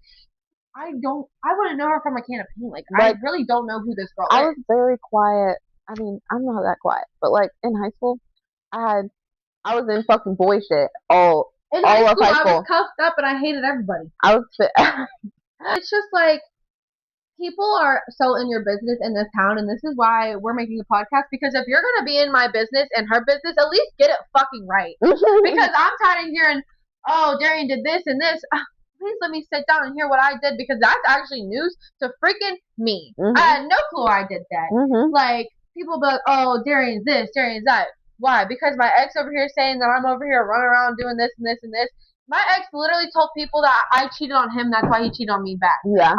Speaker 1: I wouldn't know her from a can of paint. Like I really don't know who this girl is.
Speaker 2: I was very quiet. I mean, I'm not that quiet, but like in high school, I was in fucking boy shit all
Speaker 1: in
Speaker 2: all
Speaker 1: high
Speaker 2: of
Speaker 1: school,
Speaker 2: high school.
Speaker 1: I was cuffed up and I hated everybody.
Speaker 2: I was
Speaker 1: It's just like people are so in your business in this town, and this is why we're making a podcast. Because if you're gonna be in my business and her business, at least get it fucking right. Because I'm tired of hearing, oh, Darian did this and this. Please let me sit down and hear what I did, because that's actually news to freaking me. I had no clue I did that. Like, people be like, oh, Darian's this, Darian's that. Why? Because my ex over here saying that I'm over here running around doing this and this and this. My ex literally told people that I cheated on him. That's why he cheated on me back.
Speaker 2: Yeah.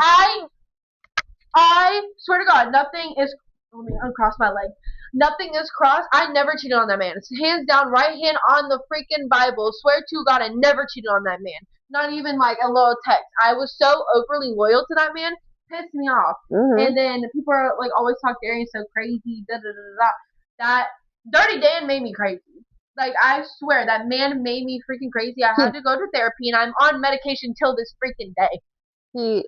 Speaker 1: I swear to God, nothing is. Let me uncross my leg. Nothing is crossed. I never cheated on that man. It's hands down, right hand on the freaking Bible. Swear to God, I never cheated on that man. Not even like a little text. I was so overly loyal to that man. Pissed me off. And then people are like always talk Darian so crazy. Da da da da. That Dirty Dan made me crazy. Like, I swear, that man made me freaking crazy. I had to go to therapy, and I'm on medication till this freaking day.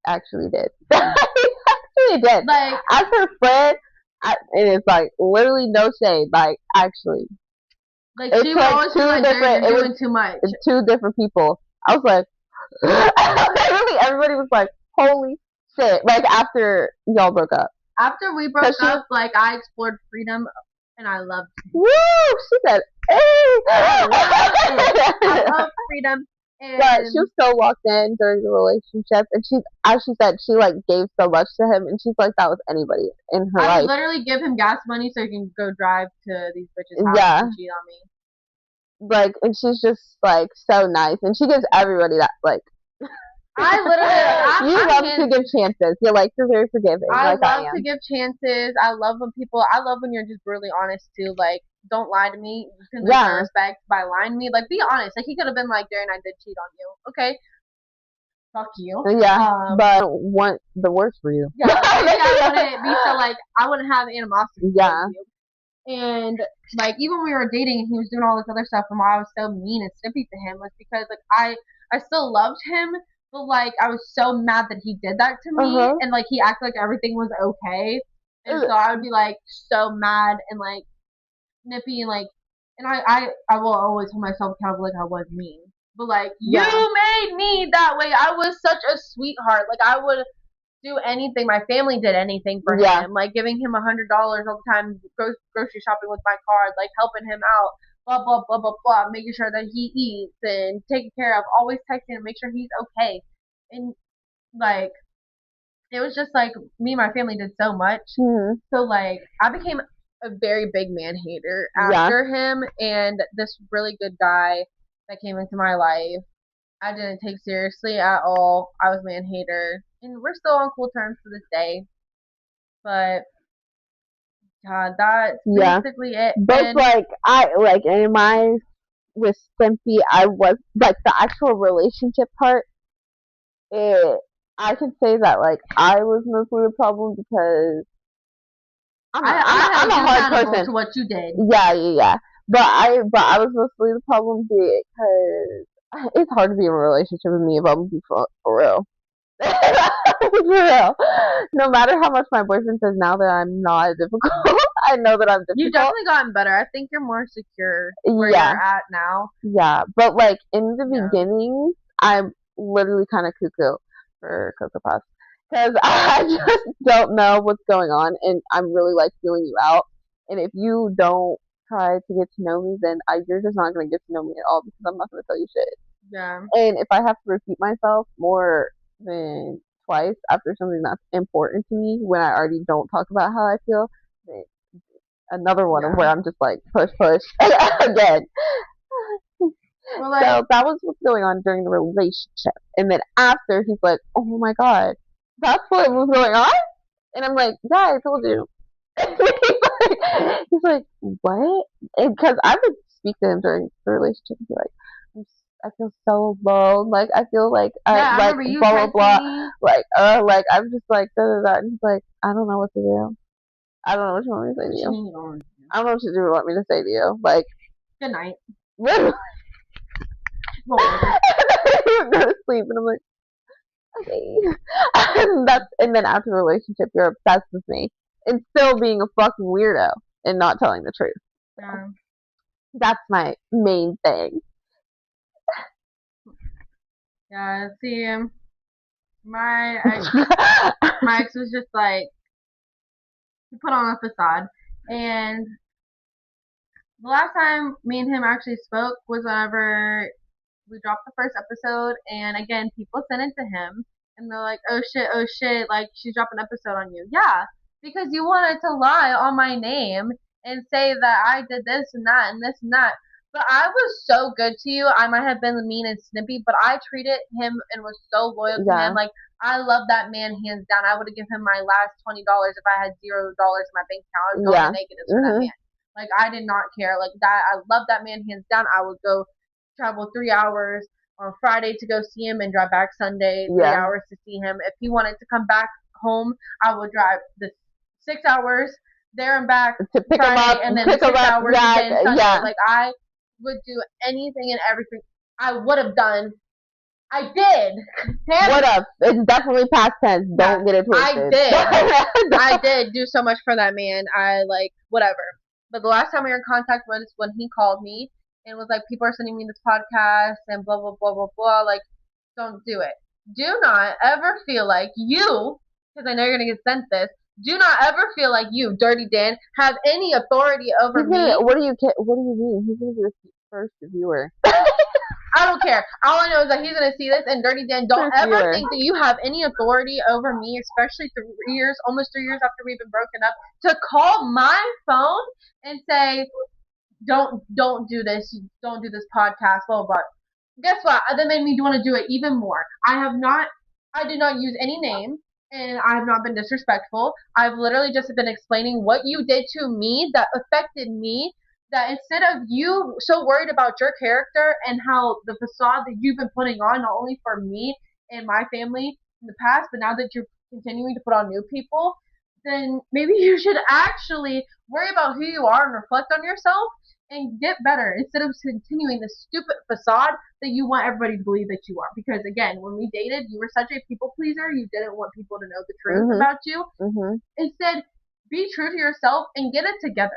Speaker 2: Actually did. He actually did.
Speaker 1: Like,
Speaker 2: as her friend, it is like literally no shade. Like, actually,
Speaker 1: like, she was always like, you're doing too much.
Speaker 2: Two different people. I was like, literally, everybody was like, holy shit. Like, after y'all broke up.
Speaker 1: After we broke up, like, I explored freedom, and I loved it.
Speaker 2: Woo! She said, hey!
Speaker 1: I love freedom.
Speaker 2: But she was so locked in during the relationship, and she, as she said, she like gave so much to him, and she's like that with anybody in her life.
Speaker 1: I would literally give him gas money so he can go drive to these bitches' house and cheat on me.
Speaker 2: Like, and she's just like so nice, and she gives everybody that like.
Speaker 1: I literally,
Speaker 2: you love to give chances. You're very forgiving.
Speaker 1: I love to give chances. I love when you're just brutally honest too. Like, don't lie to me. You can lose my respect by lying to me. Like, be honest. Like, he could have been like, Darren, I did cheat on you. Okay. Fuck you.
Speaker 2: Yeah. But I want the worst for you.
Speaker 1: Yeah. I wouldn't be so like, I wouldn't have animosity.
Speaker 2: Yeah.
Speaker 1: You. And like, even when we were dating and he was doing all this other stuff, and why I was so mean and snippy to him was because like I still loved him. But like, I was so mad that he did that to me, and like he acted like everything was okay, and so I would be like so mad and like nippy and like, and I will always hold myself accountable, like I was mean, but like you made me that way. I was such a sweetheart. Like, I would do anything. My family did anything for him, like giving him $100 all the time, grocery shopping with my card, like helping him out. Blah, blah, blah, blah, blah, making sure that he eats and taken care of, always texting to make sure he's okay. And, like, it was just, like, me and my family did so much. So, like, I became a very big man hater after him, and this really good guy that came into my life, I didn't take seriously at all. I was man hater. And we're still on cool terms to this day. But God, that's basically it.
Speaker 2: But in my with Stimpy, I was like the actual relationship part. I can say that like I was mostly the problem because I'm a hard person
Speaker 1: to what you did.
Speaker 2: Yeah. But I was mostly the problem because it's hard to be in a relationship with me if I'm for real. For real. No matter how much my boyfriend says now that I'm not difficult, I know that I'm difficult.
Speaker 1: You've definitely gotten better. I think you're more secure where you're at now.
Speaker 2: Yeah, but like in the beginning, I'm literally kind of cuckoo for Cocoa Puffs because I just don't know what's going on, and I'm really like feeling you out. And if you don't try to get to know me, then you're just not gonna get to know me at all because I'm not gonna tell you shit.
Speaker 1: Yeah.
Speaker 2: And if I have to repeat myself more than twice after something that's important to me when I already don't talk about how I feel, then another one of where I'm just like push again. Well, like, so that was what's going on during the relationship, and then after he's like, "Oh my god, that's what was going on," and I'm like, "Yeah, I told you." he's like, "What?" Because I would speak to him during the relationship and be like, I feel so alone. Like I feel like like blah blah blah. Like I'm just like da da da. And he's like, I don't know what to do. I don't know what you want me to say to you. I don't know what you want me to say to you. Like,
Speaker 1: good night.
Speaker 2: Literally. You go to sleep, and I'm like, okay. And then after the relationship, you're obsessed with me, and still being a fucking weirdo and not telling the truth.
Speaker 1: Yeah.
Speaker 2: That's my main thing.
Speaker 1: Yeah, see, My my ex was just like, he put on a facade. And the last time me and him actually spoke was whenever we dropped the first episode, and again, people sent it to him, and they're like, oh shit, like, she's dropping an episode on you. Yeah, because you wanted to lie on my name and say that I did this and that and this and that. But I was so good to you. I might have been mean and snippy, but I treated him and was so loyal to him. Like, I love that man hands down. I would have given him my last $20 if I had $0 in my bank account. I was going to negatives for that man. Like, I did not care. Like, that, I love that man hands down. I would go travel 3 hours on Friday to go see him and drive back Sunday 3 hours to see him. If he wanted to come back home, I would drive the 6 hours there and back
Speaker 2: to pick
Speaker 1: Friday,
Speaker 2: him up,
Speaker 1: and then 6 hours again Sunday. Like, I would do anything and everything. I would have done. I did.
Speaker 2: What up? It's definitely past tense. Don't get it twisted.
Speaker 1: I did. I did do so much for that man. I, like, whatever. But the last time we were in contact was when he called me and was like, people are sending me this podcast and blah, blah, blah, blah, blah. Like, don't do it. Do not ever feel like you, because I know you're going to get sent this, do not ever feel like you, Dirty Dan, have any authority over me.
Speaker 2: What do you mean? He's going to be the first viewer.
Speaker 1: I don't care. All I know is that he's going to see this, and Dirty Dan, don't ever think that you have any authority over me, especially almost 3 years after we've been broken up, to call my phone and say, don't do this. Don't do this podcast, blah, blah, blah. Guess what? That made me want to do it even more. I did not use any name, and I have not been disrespectful. I've literally just been explaining what you did to me that affected me, that instead of you so worried about your character and how the facade that you've been putting on, not only for me and my family in the past, but now that you're continuing to put on new people, then maybe you should actually worry about who you are and reflect on yourself and get better instead of continuing this stupid facade that you want everybody to believe that you are. Because again, when we dated, you were such a people pleaser. You didn't want people to know the truth about you. Instead, be true to yourself and get it together.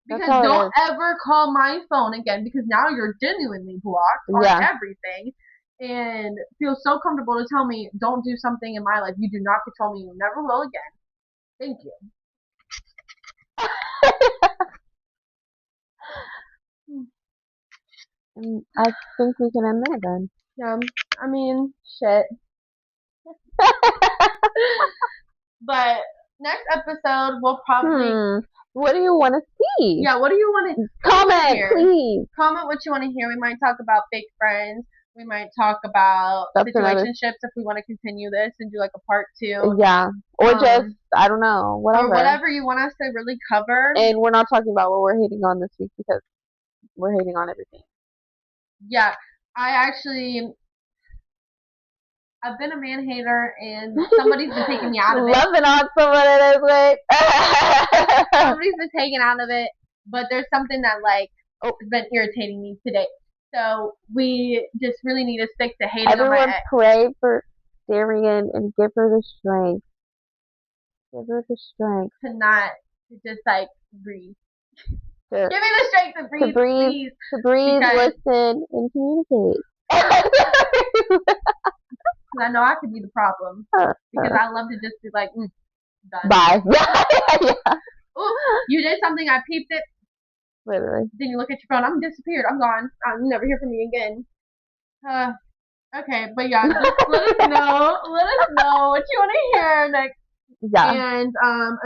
Speaker 1: Because don't ever call my phone again, because now you're genuinely blocked on everything and feel so comfortable to tell me don't do something in my life. You do not control me. You never will again. Thank you.
Speaker 2: I think we can end there then.
Speaker 1: Yeah, I mean, shit. But next episode, we'll probably...
Speaker 2: What do you want to see?
Speaker 1: Yeah, what do you want to
Speaker 2: comment, please?
Speaker 1: Comment what you want to hear. We might talk about fake friends. We might talk about situationships if we want to continue this and do like a part 2.
Speaker 2: Yeah, or just, I don't know, whatever.
Speaker 1: Or whatever you want us to really cover.
Speaker 2: And we're not talking about what we're hating on this week because we're hating on everything.
Speaker 1: Yeah, I've been a man hater, and somebody's been taking me out of it.
Speaker 2: Loving on somebody this week.
Speaker 1: Somebody's been taken out of it, but there's something that, like, has been irritating me today. So we just really need to stick to hating on my ex.
Speaker 2: Everyone pray for Darian and give her the strength. Give her the strength.
Speaker 1: To not just, like, breathe. Give me the strength to breathe, please.
Speaker 2: To breathe, listen, and communicate.
Speaker 1: I know I could be the problem. Because I love to just be like, done.
Speaker 2: Bye.
Speaker 1: Ooh, you did something, I peeped it.
Speaker 2: Literally.
Speaker 1: Then you look at your phone, I'm disappeared, I'm gone. I'll never hear from you again. Okay, but yeah, just let us know what you want to hear next.
Speaker 2: Yeah.
Speaker 1: And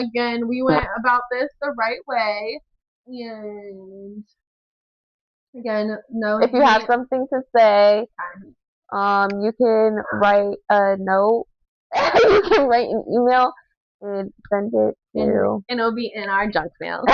Speaker 1: again, we went about this the right way. And again, no.
Speaker 2: If you have something to say, you can write a note. You can write an email and send it to.
Speaker 1: And it'll be in our junk mail.